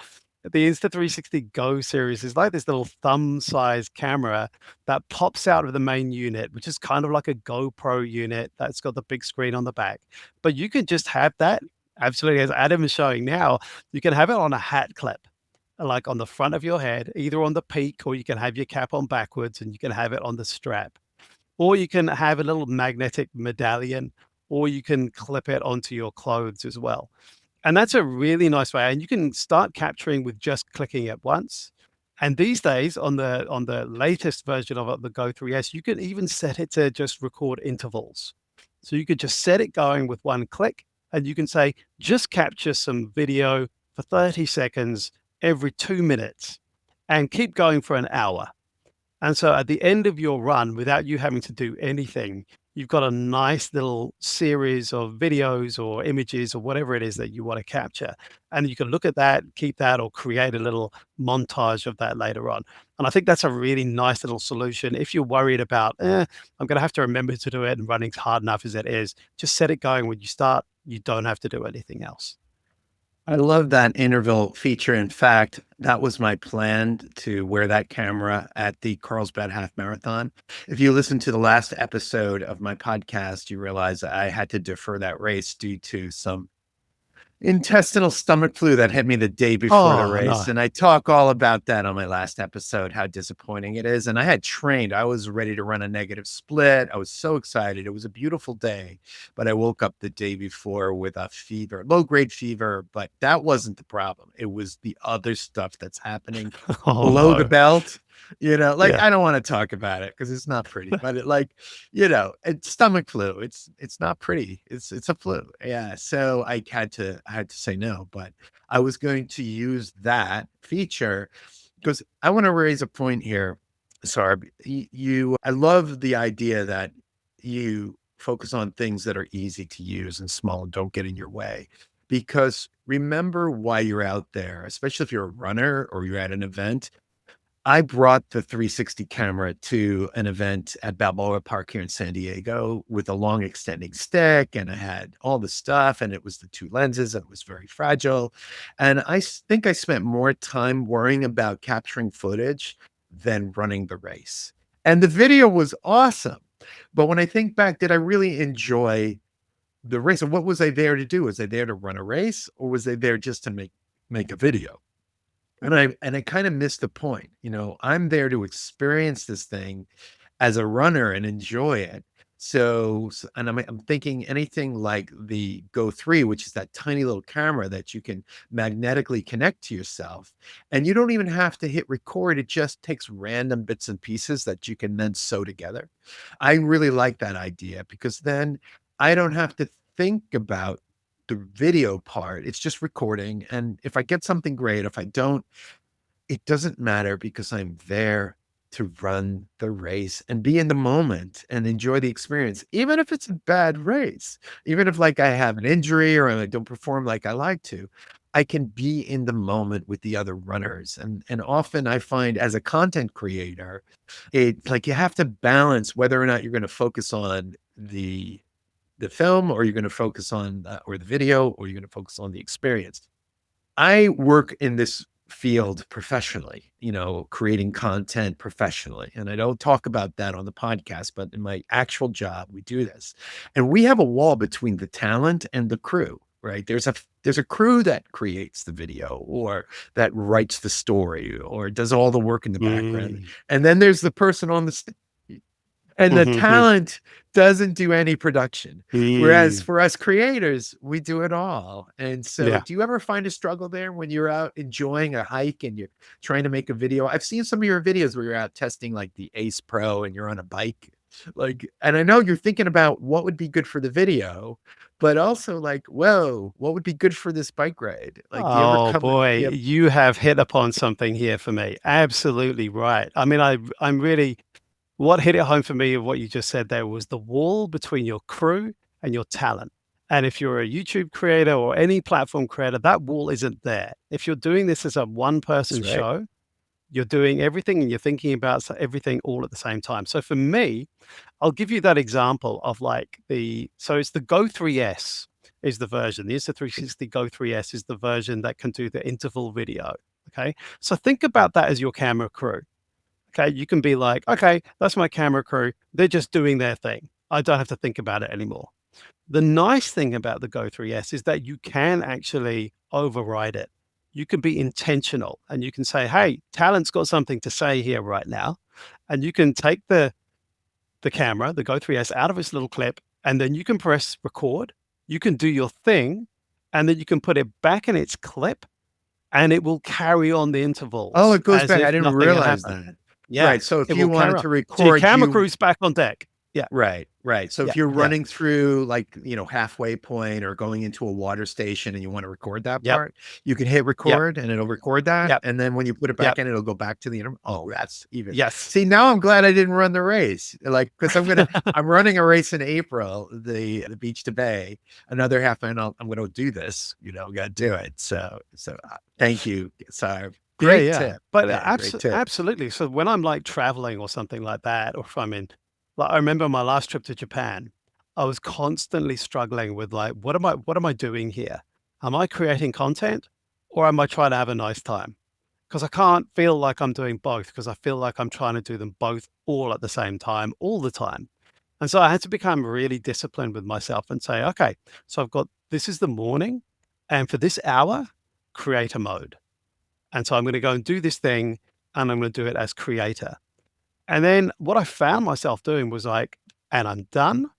[SPEAKER 2] The Insta360 Go series is like this little thumb-sized camera that pops out of the main unit, which is kind of like a GoPro unit that's got the big screen on the back. But you can just have that, absolutely, as Adam is showing now, you can have it on a hat clip, like on the front of your head, either on the peak, or you can have your cap on backwards and you can have it on the strap. Or you can have a little magnetic medallion, or you can clip it onto your clothes as well. And that's a really nice way, and you can start capturing with just clicking it once. And these days, on the latest version of it, the Go 3S, you can even set it to just record intervals. So you could just set it going with one click, and you can say, just capture some video for 30 seconds every 2 minutes, and keep going for an hour. And so at the end of your run, without you having to do anything, you've got a nice little series of videos or images or whatever it is that you want to capture. And you can look at that, keep that, or create a little montage of that later on. And I think that's a really nice little solution. If you're worried about, I'm going to have to remember to do it and running's hard enough as it is, just set it going when you start. You don't have to do anything else.
[SPEAKER 1] I love that interval feature. In fact, that was my plan to wear that camera at the Carlsbad Half Marathon. If you listen to the last episode of my podcast, you realize I had to defer that race due to some intestinal stomach flu that hit me the day before the
[SPEAKER 2] Oh,
[SPEAKER 1] race.
[SPEAKER 2] no.
[SPEAKER 1] And I talk all about that on my last episode, how disappointing it is. And I had trained, I was ready to run a negative split. I was so excited. It was a beautiful day, but I woke up the day before with a fever, low grade fever. But that wasn't the problem. It was the other stuff that's happening
[SPEAKER 2] Oh,
[SPEAKER 1] below the
[SPEAKER 2] no.
[SPEAKER 1] belt. Like
[SPEAKER 2] Yeah.
[SPEAKER 1] I don't want to talk about it because it's not pretty, but it's stomach flu. It's not pretty. It's a flu. Yeah. So I had to say no, but I was going to use that feature because I want to raise a point here. Sarb, I love the idea that you focus on things that are easy to use and small and don't get in your way. Because remember why you're out there, especially if you're a runner or you're at an event. I brought the 360 camera to an event at Balboa Park here in San Diego with a long extending stick, and I had all the stuff, and it was the two lenses, and it was very fragile. And think I spent more time worrying about capturing footage than running the race. And the video was awesome. But when I think back, did I really enjoy the race? And what was I there to do? Was I there to run a race, or was I there just to make a video? And I kind of missed the point. I'm there to experience this thing as a runner and enjoy it. And I'm thinking anything like the Go 3, which is that tiny little camera that you can magnetically connect to yourself. And you don't even have to hit record. It just takes random bits and pieces that you can then sew together. I really like that idea because then I don't have to think about the video part. It's just recording. And if I get something great, if I don't, it doesn't matter because I'm there to run the race and be in the moment and enjoy the experience, even if it's a bad race, even if I have an injury or I don't perform like I like to, I can be in the moment with the other runners. And often I find as a content creator, it's like you have to balance whether or not you're going to focus on the film or you're going to focus on or the video or you're going to focus on the experience. I work in this field professionally, creating content professionally. And I don't talk about that on the podcast, but in my actual job, we do this. And we have a wall between the talent and the crew, right? There's a crew that creates the video or that writes the story or does all the work in the background.
[SPEAKER 2] Mm.
[SPEAKER 1] And then there's the person on the stage. And the
[SPEAKER 2] Mhm.
[SPEAKER 1] talent doesn't do any production. Whereas
[SPEAKER 2] Mm.
[SPEAKER 1] for us creators, we do it all. And so
[SPEAKER 2] Yeah.
[SPEAKER 1] do you ever find a struggle there when you're out enjoying a hike and you're trying to make a video? I've seen some of your videos where you're out testing like the Ace Pro and you're on a bike. And I know you're thinking about what would be good for the video, but also whoa, what would be good for this bike ride? Do you ever
[SPEAKER 2] Oh
[SPEAKER 1] come,
[SPEAKER 2] boy,
[SPEAKER 1] yep.
[SPEAKER 2] you have hit upon something here for me. Absolutely right. I mean, I'm really what hit it home for me of what you just said there was the wall between your crew and your talent. And if you're a YouTube creator or any platform creator, that wall isn't there. If you're doing this as a one
[SPEAKER 1] That's
[SPEAKER 2] person
[SPEAKER 1] right.
[SPEAKER 2] show, you're doing everything and you're thinking about everything all at the same time. So for me, I'll give you that example of like so it's the Go 3S is the version. The Insta360 Go 3S is the version that can do the interval video. Okay. So think about that as your camera crew. Okay. You can be like, okay, that's my camera crew. They're just doing their thing. I don't have to think about it anymore. The nice thing about the Go 3S is that you can actually override it. You can be intentional and you can say, hey, talent's got something to say here right now. And you can take the camera, the Go 3S, out of its little clip, and then you can press record. You can do your thing, and then you can put it back in its clip, and it will carry on the
[SPEAKER 1] Oh,
[SPEAKER 2] intervals
[SPEAKER 1] it goes
[SPEAKER 2] as
[SPEAKER 1] back. I
[SPEAKER 2] if
[SPEAKER 1] didn't
[SPEAKER 2] nothing had
[SPEAKER 1] realize
[SPEAKER 2] happened.
[SPEAKER 1] that.
[SPEAKER 2] Yeah,
[SPEAKER 1] Right. So
[SPEAKER 2] it
[SPEAKER 1] if you
[SPEAKER 2] will carry
[SPEAKER 1] wanted
[SPEAKER 2] on.
[SPEAKER 1] to
[SPEAKER 2] So your
[SPEAKER 1] record
[SPEAKER 2] camera
[SPEAKER 1] you
[SPEAKER 2] crew's back on deck. Yeah,
[SPEAKER 1] Right, right. So
[SPEAKER 2] yeah,
[SPEAKER 1] if you're
[SPEAKER 2] yeah,
[SPEAKER 1] running through like, halfway point or going into a water station and you want to record that
[SPEAKER 2] yep,
[SPEAKER 1] part, you can hit
[SPEAKER 2] yep,
[SPEAKER 1] record and it'll record that.
[SPEAKER 2] yep,
[SPEAKER 1] And then when you put it back
[SPEAKER 2] yep.
[SPEAKER 1] in, it'll go back to the interval. Oh, that's even.
[SPEAKER 2] Yes.
[SPEAKER 1] See, now I'm glad I didn't run the race. Like, because I'm running a race in April, the beach to bay, another half, and I'm going to do this, got to do it. So thank you, Sarb.
[SPEAKER 2] Yeah,
[SPEAKER 1] Great
[SPEAKER 2] yeah.
[SPEAKER 1] tip.
[SPEAKER 2] But
[SPEAKER 1] Yeah, great tip.
[SPEAKER 2] absolutely. So when I'm like traveling or something like that, or if I'm in, like I remember my last trip to Japan, I was constantly struggling with like, what am I doing here? Am I creating content or am I trying to have a nice time? Because I can't feel like I'm doing both because I feel like I'm trying to do them both all at the same time, all the time. And so I had to become really disciplined with myself and say, okay, so I've got this is the morning, and for this hour, creator mode. And so I'm going to go and do this thing and I'm going to do it as creator. And then what I found myself doing was like, and I'm done.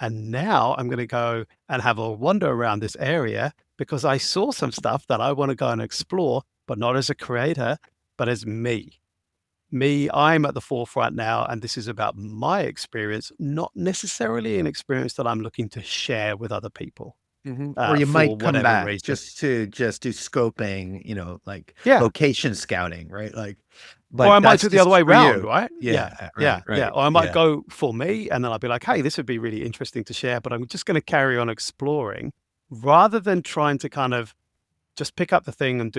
[SPEAKER 2] And now I'm going to go and have a wander around this area because I saw some stuff that I want to go and explore, but not as a creator, but as me. Me, I'm at the forefront now, and this is about my experience, not necessarily an experience that I'm looking to share with other people
[SPEAKER 1] Or you
[SPEAKER 2] for
[SPEAKER 1] might come
[SPEAKER 2] whatever
[SPEAKER 1] back
[SPEAKER 2] reason.
[SPEAKER 1] just to just do scoping, like
[SPEAKER 2] Yeah.
[SPEAKER 1] location scouting, right? Like,
[SPEAKER 2] Or
[SPEAKER 1] but
[SPEAKER 2] I might
[SPEAKER 1] that's
[SPEAKER 2] do the other way
[SPEAKER 1] just for
[SPEAKER 2] around,
[SPEAKER 1] you.
[SPEAKER 2] right? Yeah,
[SPEAKER 1] Yeah,
[SPEAKER 2] yeah,
[SPEAKER 1] right,
[SPEAKER 2] yeah.
[SPEAKER 1] right.
[SPEAKER 2] Or I might
[SPEAKER 1] Yeah.
[SPEAKER 2] go for me, and then I'll be like, "Hey, this would be really interesting to share," but I'm just gonna carry on exploring rather than trying to kind of just pick up the thing and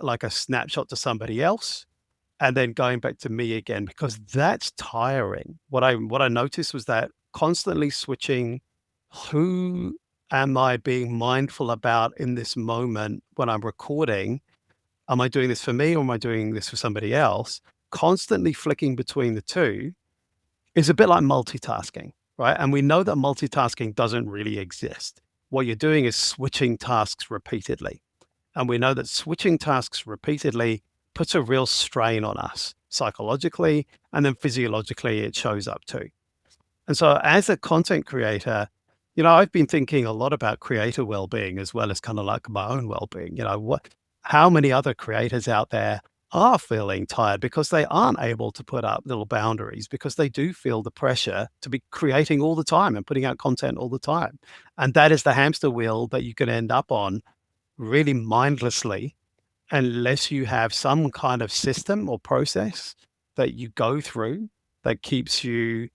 [SPEAKER 2] like a snapshot to somebody else and then going back to me again, because that's tiring. What I noticed was that constantly switching, who am I being mindful about in this moment when I'm recording? Am I doing this for me or am I doing this for somebody else? Constantly flicking between the two is a bit like multitasking, right? And we know that multitasking doesn't really exist. What you're doing is switching tasks repeatedly. And we know that switching tasks repeatedly puts a real strain on us psychologically, and then physiologically, it shows up too. And so, as a content creator, I've been thinking a lot about creator well-being as well as kind of like my own well-being. How many other creators out there are feeling tired because they aren't able to put up little boundaries because they do feel the pressure to be creating all the time and putting out content all the time. And that is the hamster wheel that you can end up on really mindlessly unless you have some kind of system or process that you go through that keeps you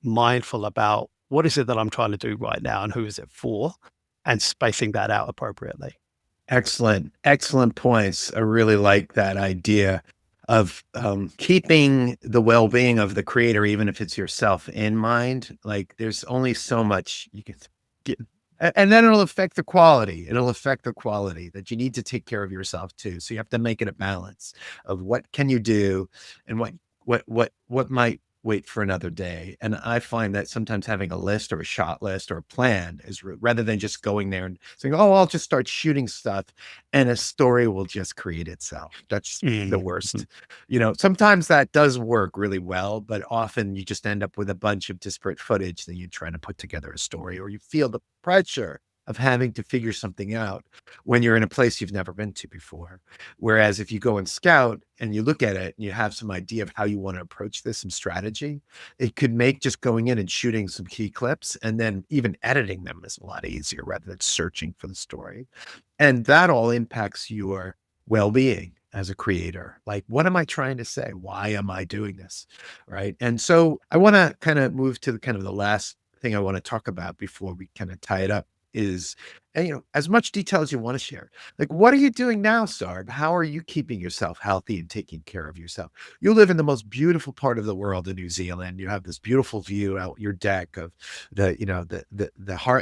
[SPEAKER 2] mindful about what is it that I'm trying to do right now and who is it for, and spacing that out appropriately.
[SPEAKER 1] Excellent. Excellent points. I really like that idea of keeping the well-being of the creator, even if it's yourself, in mind. Like, there's only so much you can get, and then it'll affect the quality. It'll affect the quality that you need to take care of yourself too. So you have to make it a balance of what can you do and what might wait for another day. And I find that sometimes having a list or a shot list or a plan is rather than just going there and saying, "Oh, I'll just start shooting stuff," and a story will just create itself. That's the worst.
[SPEAKER 2] Mhm.
[SPEAKER 1] Sometimes that does work really well, but often you just end up with a bunch of disparate footage that you're trying to put together a story, or you feel the pressure of having to figure something out when you're in a place you've never been to before. Whereas if you go and scout and you look at it and you have some idea of how you want to approach this, some strategy, it could make just going in and shooting some key clips and then even editing them is a lot easier rather than searching for the story. And that all impacts your well-being as a creator. Like, what am I trying to say? Why am I doing this? Right. And so I want to kind of move to the last thing I want to talk about before we kind of tie it up is, and, as much detail as you want to share. Like, what are you doing now, Sarb? How are you keeping yourself healthy and taking care of yourself? You live in the most beautiful part of the world in New Zealand. You have this beautiful view out your deck of the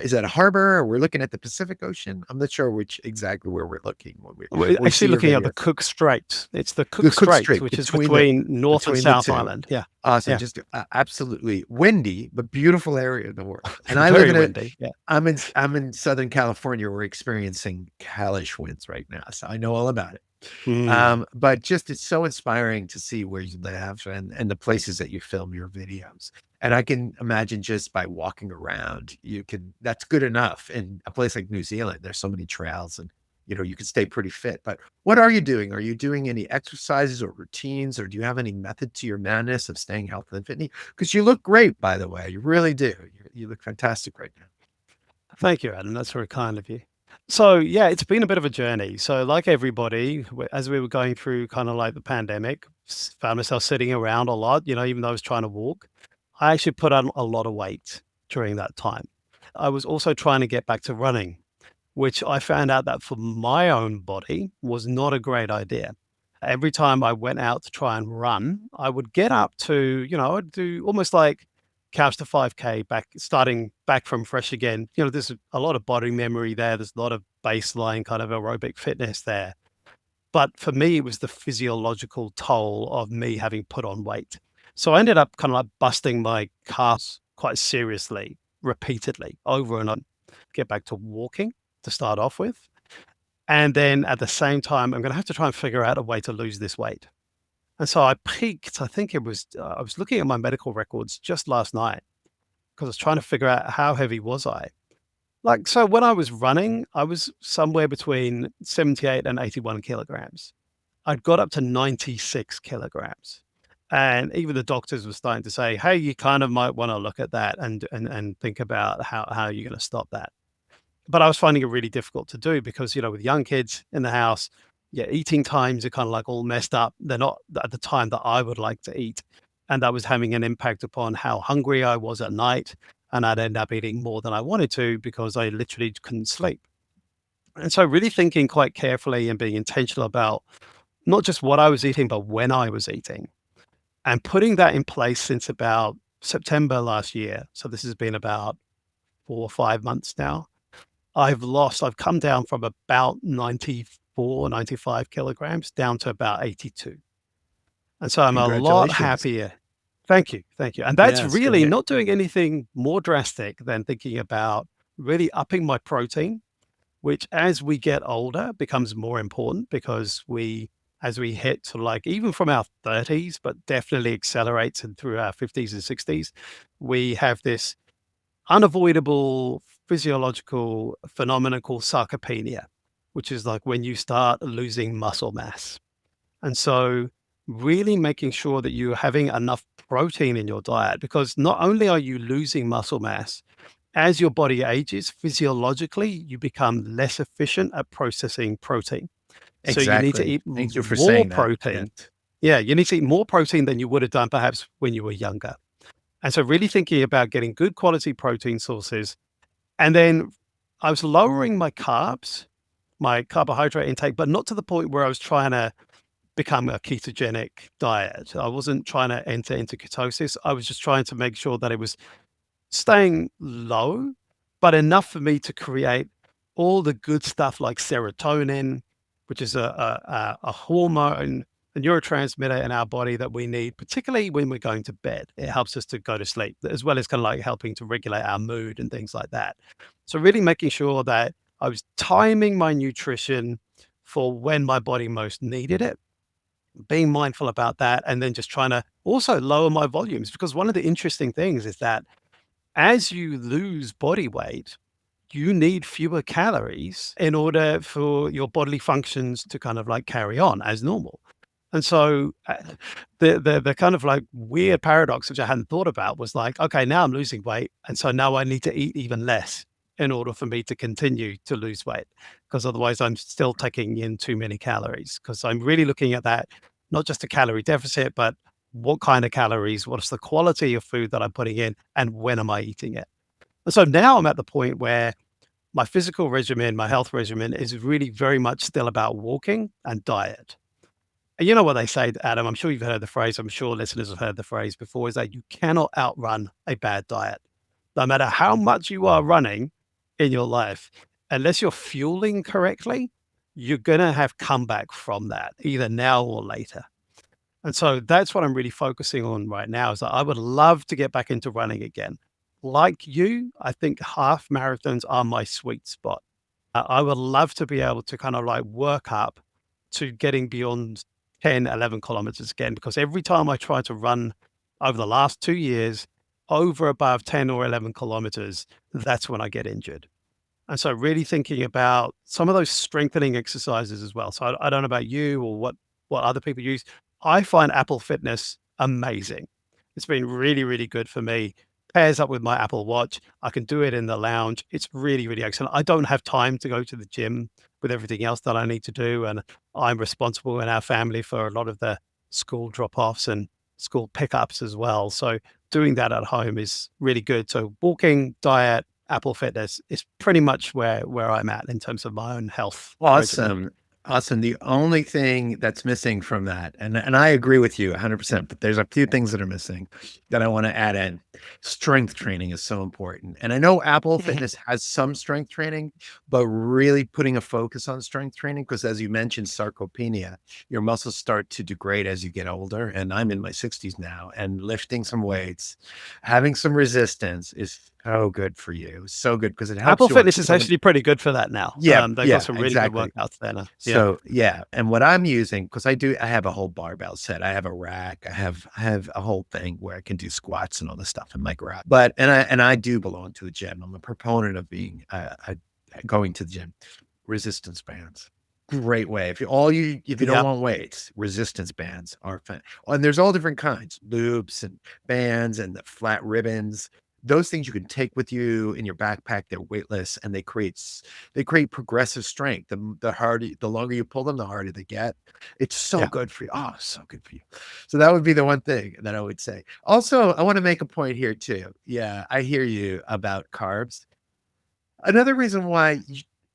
[SPEAKER 1] is that a harbor, or we're looking at the Pacific Ocean? I'm not sure which exactly where we're looking
[SPEAKER 2] We're
[SPEAKER 1] when we
[SPEAKER 2] actually
[SPEAKER 1] see your
[SPEAKER 2] looking at the
[SPEAKER 1] video.
[SPEAKER 2] Cook Strait. It's the
[SPEAKER 1] The
[SPEAKER 2] Cook
[SPEAKER 1] Cook
[SPEAKER 2] Strait,
[SPEAKER 1] Strait
[SPEAKER 2] which is
[SPEAKER 1] between the
[SPEAKER 2] between North and
[SPEAKER 1] between the
[SPEAKER 2] South
[SPEAKER 1] two.
[SPEAKER 2] Island. Yeah.
[SPEAKER 1] Awesome,
[SPEAKER 2] Yeah.
[SPEAKER 1] just absolutely windy, but beautiful area of the world. And I live
[SPEAKER 2] Very
[SPEAKER 1] in a
[SPEAKER 2] windy. Yeah.
[SPEAKER 1] I'm in Southern California. We're experiencing hellish winds right now, so I know all about it.
[SPEAKER 2] Mm.
[SPEAKER 1] But just it's so inspiring to see where you live and the places that you film your videos. And I can imagine just by walking around, that's good enough. In a place like New Zealand, there's so many trails and you can stay pretty fit. But what are you doing? Are you doing any exercises or routines, or do you have any method to your madness of staying healthy and fitness? Because you look great, by the way. You really do. You look fantastic right now.
[SPEAKER 2] Thank you, Adam. That's very kind of you. So, yeah, it's been a bit of a journey. So, like everybody, as we were going through kind of like the pandemic, found myself sitting around a lot, even though I was trying to walk. I actually put on a lot of weight during that time. I was also trying to get back to running, which I found out that for my own body was not a great idea. Every time I went out to try and run, I would get up to, I'd do almost like couch to 5K back, starting back from fresh again. There's a lot of body memory there. There's a lot of baseline kind of aerobic fitness there. But for me, it was the physiological toll of me having put on weight. So I ended up kind of like busting my calves quite seriously, repeatedly, over and on. Get back to walking to start off with. And then at the same time, I'm going to have to try and figure out a way to lose this weight. And so I peaked, I think it was, I was looking at my medical records just last night because I was trying to figure out how heavy was I. Like, so when I was running, I was somewhere between 78 and 81 kilograms. I'd got up to 96 kilograms. And even the doctors were starting to say, hey, you kind of might want to look at that and think about how you're going to stop that. But I was finding it really difficult to do because, with young kids in the house, yeah, eating times are kind of like all messed up. They're not at the time that I would like to eat. And that was having an impact upon how hungry I was at night. And I'd end up eating more than I wanted to because I literally couldn't sleep. And so, really thinking quite carefully and being intentional about not just what I was eating, but when I was eating, and putting that in place since about September last year. So, this has been about 4 or 5 months now. I've come down from about 94, 95 kilograms down to about 82. And so I'm a lot
[SPEAKER 1] Congratulations.
[SPEAKER 2] happier. Thank you. Thank you. And that's
[SPEAKER 1] Yeah, it's good to
[SPEAKER 2] really
[SPEAKER 1] hear.
[SPEAKER 2] not doing anything more drastic than thinking about really upping my protein, which as we get older becomes more important because as we hit sort of like even from our 30s, but definitely accelerates and through our 50s and 60s, we have this unavoidable physiological phenomenon called sarcopenia, which is like when you start losing muscle mass. And so, really making sure that you're having enough protein in your diet, because not only are you losing muscle mass, as your body ages, physiologically, you become less efficient at processing protein. So, you need to
[SPEAKER 1] Exactly.
[SPEAKER 2] eat
[SPEAKER 1] Thank you for
[SPEAKER 2] more
[SPEAKER 1] saying that. Yes.
[SPEAKER 2] protein. Yeah, you need to eat more protein than you would have done perhaps when you were younger. And so really thinking about getting good quality protein sources. And then I was lowering my carbs, my carbohydrate intake, but not to the point where I was trying to become a ketogenic diet. I wasn't trying to enter into ketosis. I was just trying to make sure that it was staying low, but enough for me to create all the good stuff like serotonin, which is a hormone, a neurotransmitter in our body that we need, particularly when we're going to bed. It helps us to go to sleep, as well as kind of like helping to regulate our mood and things like that. So, really making sure that I was timing my nutrition for when my body most needed it, being mindful about that, and then just trying to also lower my volumes. Because one of the interesting things is that as you lose body weight, you need fewer calories in order for your bodily functions to kind of like carry on as normal. And so the kind of like weird paradox, which I hadn't thought about, was like, okay, now I'm losing weight. And so now I need to eat even less in order for me to continue to lose weight, because otherwise I'm still taking in too many calories. Because I'm really looking at that, not just a calorie deficit, but what kind of calories, what's the quality of food that I'm putting in, and when am I eating it? So now I'm at the point where my physical regimen, my health regimen is really very much still about walking and diet. And you know what they say, Adam, I'm sure you've heard the phrase, I'm sure listeners have heard the phrase before, is that you cannot outrun a bad diet. No matter how much you are running in your life, unless you're fueling correctly, you're going to have comeback from that either now or later. And so that's what I'm really focusing on right now is that I would love to get back into running again. Like you, I think half marathons are my sweet spot. I would love to be able to kind of like work up to getting beyond 10, 11 kilometers again, because every time I try to run over the last 2 years, over above 10 or 11 kilometers, that's when I get injured. And so really thinking about some of those strengthening exercises as well. So I don't know about you or what other people use. I find Apple Fitness amazing. It's been really, really good for me. Pairs up with my Apple Watch. I can do it in the lounge. It's really, really excellent. I don't have time to go to the gym with everything else that I need to do. And I'm responsible in our family for a lot of the school drop-offs and school pickups as well. So doing that at home is really good. So walking, diet, Apple Fitness is pretty much where I'm at in terms of my own health regimen.
[SPEAKER 1] Awesome. Awesome. The only thing that's missing from that, and I agree with you 100%, but there's a few things that are missing that I want to add in. Strength training is so important. And I know Apple
[SPEAKER 2] Mhm.
[SPEAKER 1] Fitness has some strength training, but really putting a focus on strength training, because as you mentioned, sarcopenia, your muscles start to degrade as you get older. And I'm in my 60s now, and lifting some weights, having some resistance is so good for you. So good because it helps
[SPEAKER 2] Apple
[SPEAKER 1] you on
[SPEAKER 2] Fitness is
[SPEAKER 1] so many.
[SPEAKER 2] actually pretty good for that now.
[SPEAKER 1] Yeah,
[SPEAKER 2] They've got
[SPEAKER 1] yeah,
[SPEAKER 2] some really good
[SPEAKER 1] exactly.
[SPEAKER 2] workouts there now. Yeah.
[SPEAKER 1] So, yeah, and what I'm using, because I have a whole barbell set. I have a rack. I have a whole thing where I can do squats and all this stuff in my garage. But and I do belong to the gym. I'm a proponent of being going to the gym. Resistance bands. Great way. If you don't
[SPEAKER 2] Yep.
[SPEAKER 1] want weights, resistance bands are fun. And there's all different kinds, loops and bands and the flat ribbons. Those things you can take with you in your backpack. They're weightless and they create progressive strength. The longer you pull them, the harder they get. It's so
[SPEAKER 2] Yeah.
[SPEAKER 1] good for you. Oh, so good for you. So that would be the one thing that I would say. Also, I want to make a point here too. Yeah, I hear you about carbs. Another reason why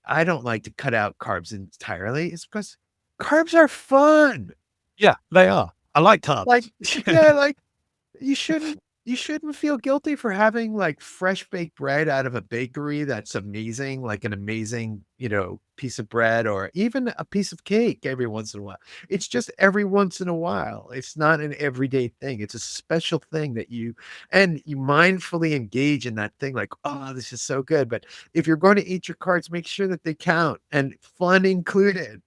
[SPEAKER 1] I don't like to cut out carbs entirely is because carbs are fun.
[SPEAKER 2] Yeah, they are. I like
[SPEAKER 1] Like,
[SPEAKER 2] carbs.
[SPEAKER 1] yeah, like you shouldn't feel guilty for having like fresh baked bread out of a bakery that's amazing, like an amazing, piece of bread or even a piece of cake every once in a while. It's just every once in a while. It's not an everyday thing. It's a special thing that you mindfully engage in that thing like, oh, this is so good. But if you're going to eat your carbs, make sure that they count and fun included.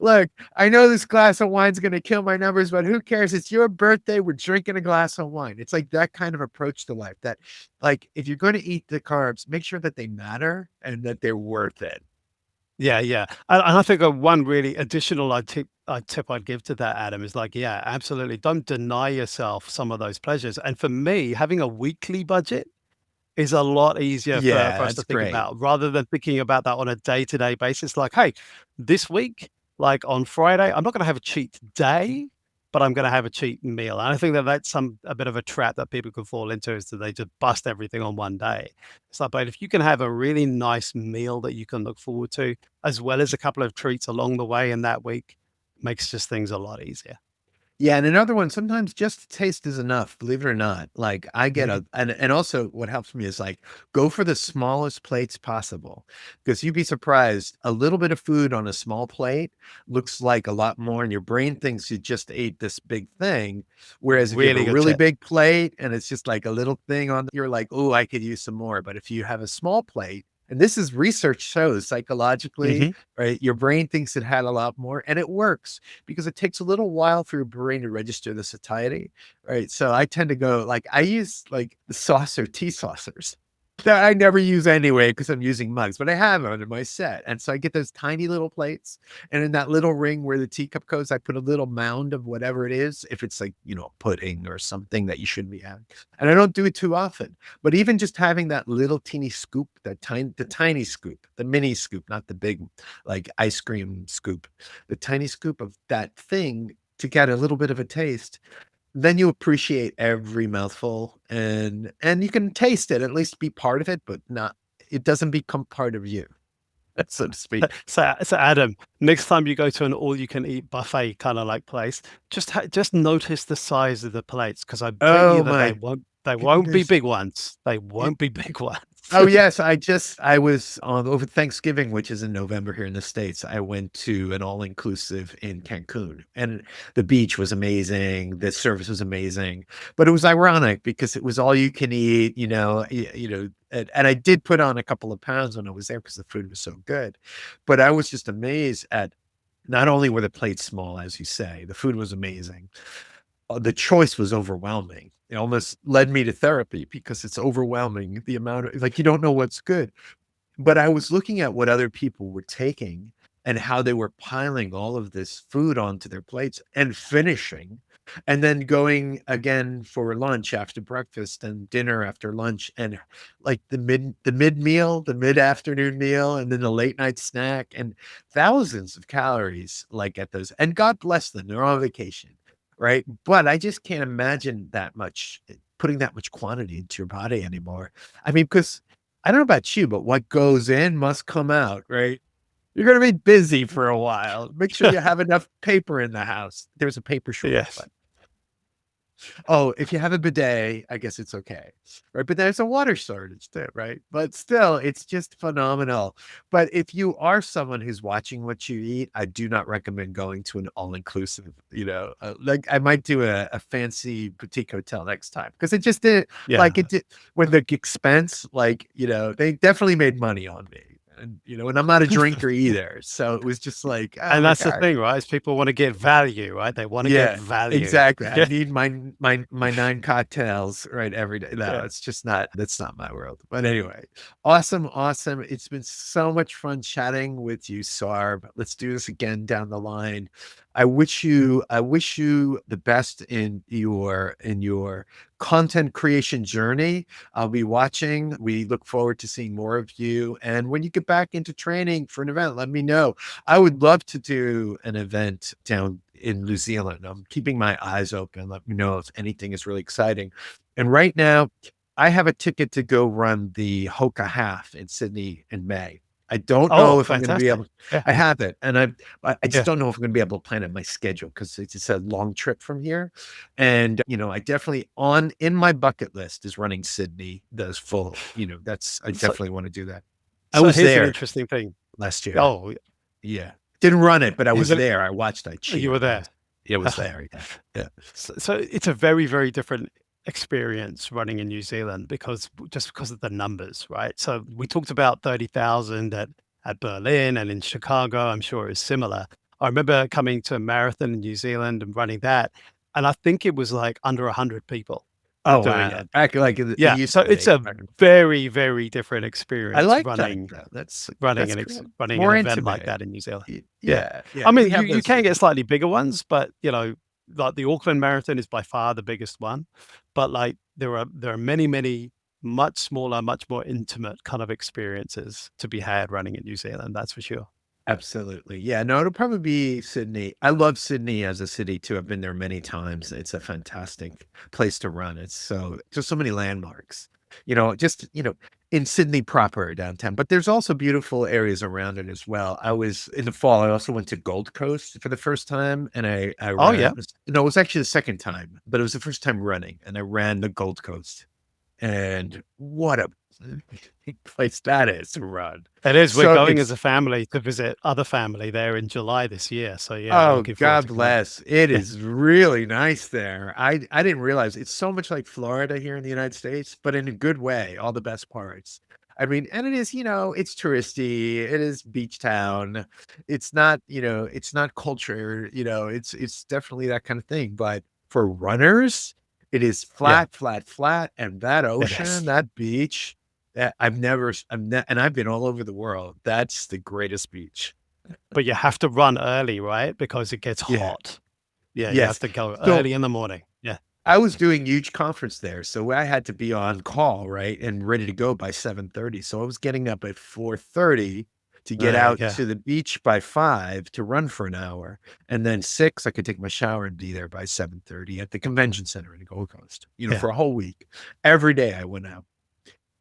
[SPEAKER 1] Look, I know this glass of wine's gonna kill my numbers, but who cares? It's your birthday. We're drinking a glass of wine. It's like that kind of approach to life that, like, if you're going to eat the carbs, make sure that they matter and that they're worth it.
[SPEAKER 2] Yeah, yeah. And I think, one really additional tip I'd give to that, Adam, is like, yeah, absolutely. Don't deny yourself some of those pleasures. And for me, having a weekly budget is a lot easier for
[SPEAKER 1] Yeah,
[SPEAKER 2] us to
[SPEAKER 1] that's
[SPEAKER 2] think
[SPEAKER 1] great.
[SPEAKER 2] about rather than thinking about that on a day-to-day basis. Like, hey, this week, like on Friday, I'm not gonna have a cheat day, but I'm gonna have a cheat meal. And I think that that's a bit of a trap that people can fall into is that they just bust everything on one day. It's like, but if you can have a really nice meal that you can look forward to, as well as a couple of treats along the way in that week, makes just things a lot easier.
[SPEAKER 1] Yeah, and another one, sometimes just taste is enough, believe it or not. Like I get
[SPEAKER 2] Mhm.
[SPEAKER 1] a and also what helps me is like go for the smallest plates possible. Because you'd be surprised, a little bit of food on a small plate looks like a lot more, and your brain thinks you just ate this big thing. Whereas if you have a
[SPEAKER 2] Really good
[SPEAKER 1] really
[SPEAKER 2] tip.
[SPEAKER 1] big plate and it's just like a little thing on, you're like, oh, I could use some more. But if you have a small plate, and this is research shows psychologically,
[SPEAKER 2] Mhm.
[SPEAKER 1] right? Your brain thinks it had a lot more, and it works because it takes a little while for your brain to register the satiety, right? So I tend to go like I use like tea saucers that I never use anyway because I'm using mugs, but I have them in my set. And so I get those tiny little plates. And in that little ring where the teacup goes, I put a little mound of whatever it is, if it's like, pudding or something that you shouldn't be having. And I don't do it too often. But even just having that little teeny scoop, the tiny scoop, the mini scoop, not the big like ice cream scoop, the tiny scoop of that thing to get a little bit of a taste then you appreciate every mouthful, and you can taste it, at least be part of it, but not it doesn't become part of you, so to speak.
[SPEAKER 2] So Adam, next time you go to an all-you-can-eat buffet kind of like place, just notice the size of the plates because I bet you
[SPEAKER 1] Oh
[SPEAKER 2] that
[SPEAKER 1] my
[SPEAKER 2] they won't be
[SPEAKER 1] goodness.
[SPEAKER 2] big ones. They won't be big ones.
[SPEAKER 1] Oh yes, I was on over Thanksgiving, which is in November here in the States. I went to an all-inclusive in Cancun, and the beach was amazing. The service was amazing, but it was ironic because it was all you can eat, and I did put on a couple of pounds when I was there because the food was so good. But I was just amazed at not only were the plates small, as you say, the food was amazing, the choice was overwhelming. It almost led me to therapy because it's overwhelming the amount of like you don't know what's good. But I was looking at what other people were taking and how they were piling all of this food onto their plates and finishing, and then going again for lunch after breakfast and dinner after lunch, and like the mid meal, the mid afternoon meal, and then the late night snack, and thousands of calories like at those. And God bless them, they're on vacation, right? But I just can't imagine that much putting that much quantity into your body anymore. I mean, because I don't know about you, but what goes in must come out, right? You're going to be busy for a while. Make sure you have enough paper in the house. There's a paper shortage,
[SPEAKER 2] Yes.
[SPEAKER 1] but oh, if you have a bidet, I guess it's okay, right? But there's a water shortage too, right? But still, it's just phenomenal. But if you are someone who's watching what you eat, I do not recommend going to an all-inclusive, like I might do a fancy boutique hotel next time because it just did like
[SPEAKER 2] Yeah.
[SPEAKER 1] it did when the expense, like, they definitely made money on me. And I'm not a drinker either. So it was just like, oh
[SPEAKER 2] And
[SPEAKER 1] my
[SPEAKER 2] that's the
[SPEAKER 1] God.
[SPEAKER 2] thing, right? Is people want to get value, right? They want to get
[SPEAKER 1] Yeah,
[SPEAKER 2] value.
[SPEAKER 1] exactly. I
[SPEAKER 2] Yeah.
[SPEAKER 1] need my 9 cocktails, right, every day. No,
[SPEAKER 2] Yeah.
[SPEAKER 1] it's just not that's not my world. But anyway, awesome, awesome. It's been so much fun chatting with you, Sarb. Let's do this again down the line. I wish you the best in your content creation journey. I'll be watching. We look forward to seeing more of you. And when you get back into training for an event, let me know. I would love to do an event down in New Zealand. I'm keeping my eyes open. Let me know if anything is really exciting. And right now, I have a ticket to go run the Hoka Half in Sydney in May. I don't know
[SPEAKER 2] Oh,
[SPEAKER 1] if I'm going to be
[SPEAKER 2] fantastic.
[SPEAKER 1] able.
[SPEAKER 2] Yeah.
[SPEAKER 1] I have it, and I just
[SPEAKER 2] Yeah.
[SPEAKER 1] don't know if I'm going to be able to plan out my schedule because it's a long trip from here. And I definitely on in my bucket list is running Sydney. Those full. I
[SPEAKER 2] So
[SPEAKER 1] definitely want to do that. I
[SPEAKER 2] so
[SPEAKER 1] was
[SPEAKER 2] here's an
[SPEAKER 1] there
[SPEAKER 2] interesting thing.
[SPEAKER 1] last year.
[SPEAKER 2] Oh,
[SPEAKER 1] Yeah. Didn't run it, but I
[SPEAKER 2] here's
[SPEAKER 1] was
[SPEAKER 2] an
[SPEAKER 1] there. I watched, I
[SPEAKER 2] you were
[SPEAKER 1] cheered.
[SPEAKER 2] there.
[SPEAKER 1] It was there. Yeah. Yeah.
[SPEAKER 2] So it's a very, very different experience running in New Zealand just because of the numbers, right? So we talked about 30,000 at Berlin and in Chicago. I'm sure it's similar. I remember coming to a marathon in New Zealand and running that, and I think it was like under 100 people
[SPEAKER 1] Oh,
[SPEAKER 2] doing
[SPEAKER 1] wow.
[SPEAKER 2] it.
[SPEAKER 1] Back like it
[SPEAKER 2] Yeah,
[SPEAKER 1] used
[SPEAKER 2] so
[SPEAKER 1] to
[SPEAKER 2] it's
[SPEAKER 1] be.
[SPEAKER 2] a very, very different
[SPEAKER 1] I
[SPEAKER 2] experience
[SPEAKER 1] like that
[SPEAKER 2] running
[SPEAKER 1] though.
[SPEAKER 2] running
[SPEAKER 1] That's
[SPEAKER 2] an ex
[SPEAKER 1] cool.
[SPEAKER 2] running an
[SPEAKER 1] More
[SPEAKER 2] event like
[SPEAKER 1] intimate.
[SPEAKER 2] that in New Zealand. Yeah.
[SPEAKER 1] Yeah.
[SPEAKER 2] I
[SPEAKER 1] Yeah.
[SPEAKER 2] mean,
[SPEAKER 1] We
[SPEAKER 2] you
[SPEAKER 1] have
[SPEAKER 2] you
[SPEAKER 1] those
[SPEAKER 2] can
[SPEAKER 1] here.
[SPEAKER 2] get slightly bigger ones, but, like the Auckland Marathon is by far the biggest one. But, like, there are many, many much smaller, much more intimate kind of experiences to be had running in New Zealand, that's for sure.
[SPEAKER 1] Absolutely. Yeah. No, it'll probably be Sydney. I love Sydney as a city too. I've been there many times. It's a fantastic place to run. It's just so many landmarks, in Sydney proper downtown, but there's also beautiful areas around it as well. I was in the fall. I also went to Gold Coast for the first time and I
[SPEAKER 2] Oh,
[SPEAKER 1] ran,
[SPEAKER 2] yeah.
[SPEAKER 1] no, it was actually the second time, but it was the first time running and I ran the Gold Coast and what a place that is to run.
[SPEAKER 2] It is. We're
[SPEAKER 1] So
[SPEAKER 2] going as
[SPEAKER 1] it's
[SPEAKER 2] a family to visit other family there in July this year, so, yeah, we're
[SPEAKER 1] Oh,
[SPEAKER 2] looking forward
[SPEAKER 1] God
[SPEAKER 2] to going.
[SPEAKER 1] bless. It
[SPEAKER 2] Yeah.
[SPEAKER 1] is really nice there. I didn't realize it's so much like Florida here in the United States, but in a good way, all the best parts. I mean, and it is, it's touristy, it is beach town. It's not culture, it's definitely that kind of thing. But for runners, it is
[SPEAKER 2] Yeah,
[SPEAKER 1] flat, flat, flat. And that
[SPEAKER 2] it
[SPEAKER 1] ocean,
[SPEAKER 2] is.
[SPEAKER 1] that beach, and I've been all over the world. That's the greatest beach.
[SPEAKER 2] But you have to run early, right? Because it gets
[SPEAKER 1] Yeah.
[SPEAKER 2] hot. Yeah, you have
[SPEAKER 1] Yes.
[SPEAKER 2] to go
[SPEAKER 1] So
[SPEAKER 2] early in the morning. Yeah.
[SPEAKER 1] I was doing huge conference there, so I had to be on call, right, and ready to go by 7:30. So I was getting up at 4:30 to get
[SPEAKER 2] Right,
[SPEAKER 1] out
[SPEAKER 2] yeah,
[SPEAKER 1] to the beach by 5 to run for an hour. And then 6, I could take my shower and be there by 7:30 at the convention center in the Gold Coast,
[SPEAKER 2] yeah.
[SPEAKER 1] for a whole week. Every day I went out.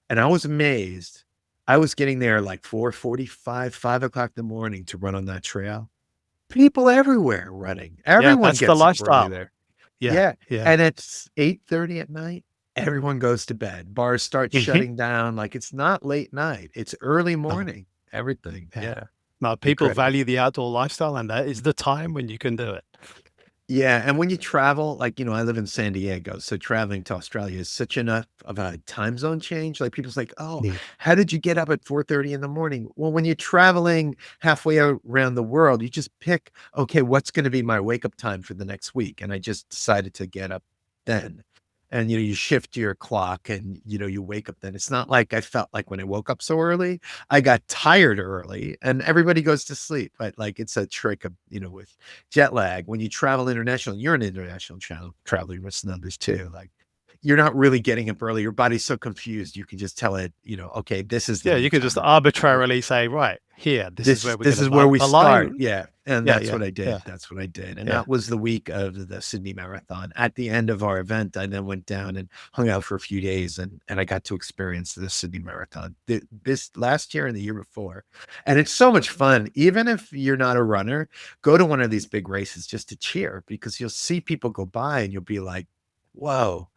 [SPEAKER 1] And I was amazed. I was getting there like 4:45, 5 o'clock in the morning to run on that trail. People everywhere running.
[SPEAKER 2] Yeah,
[SPEAKER 1] Everyone
[SPEAKER 2] that's the
[SPEAKER 1] gets up early
[SPEAKER 2] lifestyle.
[SPEAKER 1] there.
[SPEAKER 2] Yeah,
[SPEAKER 1] Yeah,
[SPEAKER 2] yeah.
[SPEAKER 1] and it's 8:30 at night, everyone goes to bed. Bars start
[SPEAKER 2] Mhm.
[SPEAKER 1] shutting down, like, it's not late night, it's early
[SPEAKER 2] No,
[SPEAKER 1] morning, everything,
[SPEAKER 2] yeah.
[SPEAKER 1] yeah,
[SPEAKER 2] No, people
[SPEAKER 1] incredible.
[SPEAKER 2] value the outdoor lifestyle, and that is the time when you can do it.
[SPEAKER 1] Yeah, and when you travel, like, I live in San Diego, so traveling to Australia is such enough of a time zone change, like, people's like, "Oh,
[SPEAKER 2] Yeah,
[SPEAKER 1] how did you get up at 4:30 in the morning?" Well, when you're traveling halfway around the world, you just pick, "Okay, what's gonna be my wake-up time for the next week?" And I just decided to get up then. And, you shift your clock and, you wake up then. It's not like I felt like when I woke up so early, I got tired early and everybody goes to sleep, but, like, it's a trick of, with jet lag. When you travel international, you're an international traveler, you must know this too. Like, you're not really getting up early. Your body's so confused. You can just tell it, okay, this is the
[SPEAKER 2] yeah,
[SPEAKER 1] new
[SPEAKER 2] you can just
[SPEAKER 1] time.
[SPEAKER 2] arbitrarily say, "Right, here, this is
[SPEAKER 1] This
[SPEAKER 2] where
[SPEAKER 1] is
[SPEAKER 2] we're
[SPEAKER 1] this
[SPEAKER 2] gonna
[SPEAKER 1] is where we start.
[SPEAKER 2] align."
[SPEAKER 1] Yeah. And
[SPEAKER 2] Yeah,
[SPEAKER 1] that's
[SPEAKER 2] yeah,
[SPEAKER 1] what I
[SPEAKER 2] yeah,
[SPEAKER 1] did. That's what I did. And
[SPEAKER 2] yeah,
[SPEAKER 1] that was the week of the Sydney Marathon. At the end of our event, I then went down and hung out for a few days and I got to experience the Sydney Marathon this last year and the year before. And it's so much fun. Even if you're not a runner, go to one of these big races just to cheer because you'll see people go by and you'll be like, whoa,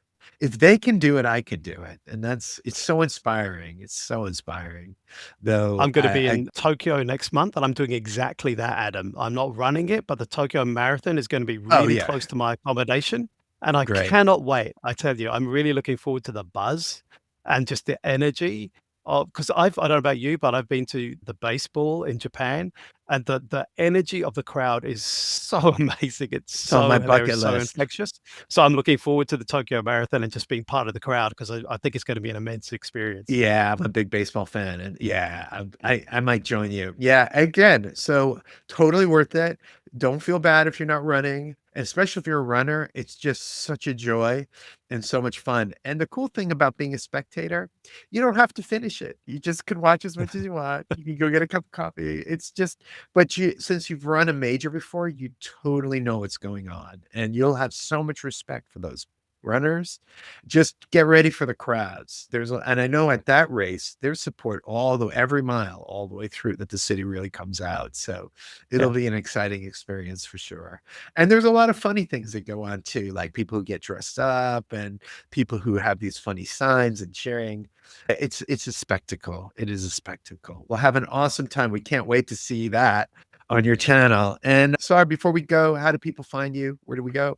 [SPEAKER 1] if they can do it, I can do it. And it's so inspiring. It's so inspiring. Though
[SPEAKER 2] I'm gonna be in Tokyo next month, and I'm doing exactly that, Adam. I'm not running it, but the Tokyo Marathon is gonna be
[SPEAKER 1] oh
[SPEAKER 2] really
[SPEAKER 1] yeah,
[SPEAKER 2] close to my accommodation, and I
[SPEAKER 1] great.
[SPEAKER 2] cannot wait. I tell you, I'm really looking forward to the buzz and just the energy of, because I don't know about you, but I've been to the baseball in Japan, and the energy of the crowd is so amazing. It's
[SPEAKER 1] It's on my
[SPEAKER 2] so hilarious,
[SPEAKER 1] bucket
[SPEAKER 2] so
[SPEAKER 1] list.
[SPEAKER 2] infectious. So I'm looking forward to the Tokyo Marathon and just being part of the crowd because I think it's gonna be an immense experience.
[SPEAKER 1] Yeah, I'm a big baseball fan, and yeah, I might join you. Yeah, again, so totally worth it. Don't feel bad if you're not running, especially if you're a runner. It's just such a joy and so much fun. And the cool thing about being a spectator, you don't have to finish it. You just can watch as much as you want. You can go get a cup of coffee. It's just, but since you've run a major before, you totally know what's going on, and you'll have so much respect for those runners. Just get ready for the crowds. And I know at that race, there's support every mile, all the way through that the city really comes out. So it'll
[SPEAKER 2] Yeah.
[SPEAKER 1] be an exciting experience for sure. And there's a lot of funny things that go on too, like people who get dressed up and people who have these funny signs and cheering. It's a spectacle. It is a spectacle. We'll have an awesome time. We can't wait to see that on your channel. And sorry, before we go, how do people find you? Where do we go?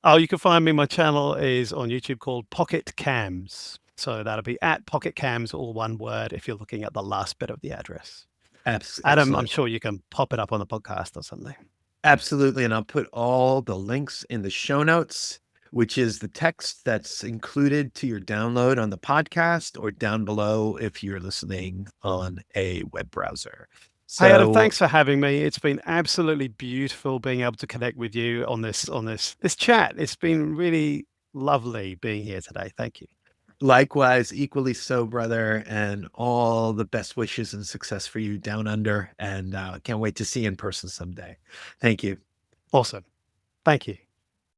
[SPEAKER 2] Oh, you can find me. My channel is on YouTube called Pocket Cams. So that'll be at Pocket Cams, all one word, if you're looking at the last bit of the address. Adam, I'm
[SPEAKER 1] Excellent.
[SPEAKER 2] sure you can pop it up on the podcast or something.
[SPEAKER 1] Absolutely. And I'll put all the links in the show notes, which is the text that's included to your download on the podcast or down below if you're listening on a web browser.
[SPEAKER 2] Hey, Adam,
[SPEAKER 1] So
[SPEAKER 2] thanks for having me. It's been absolutely beautiful being able to connect with you on this chat. It's been really lovely being here today. Thank you.
[SPEAKER 1] likewise, equally so, brother, and all the best wishes and success for you down under. And can't wait to see you in person someday. Thank you.
[SPEAKER 2] Awesome. Thank you.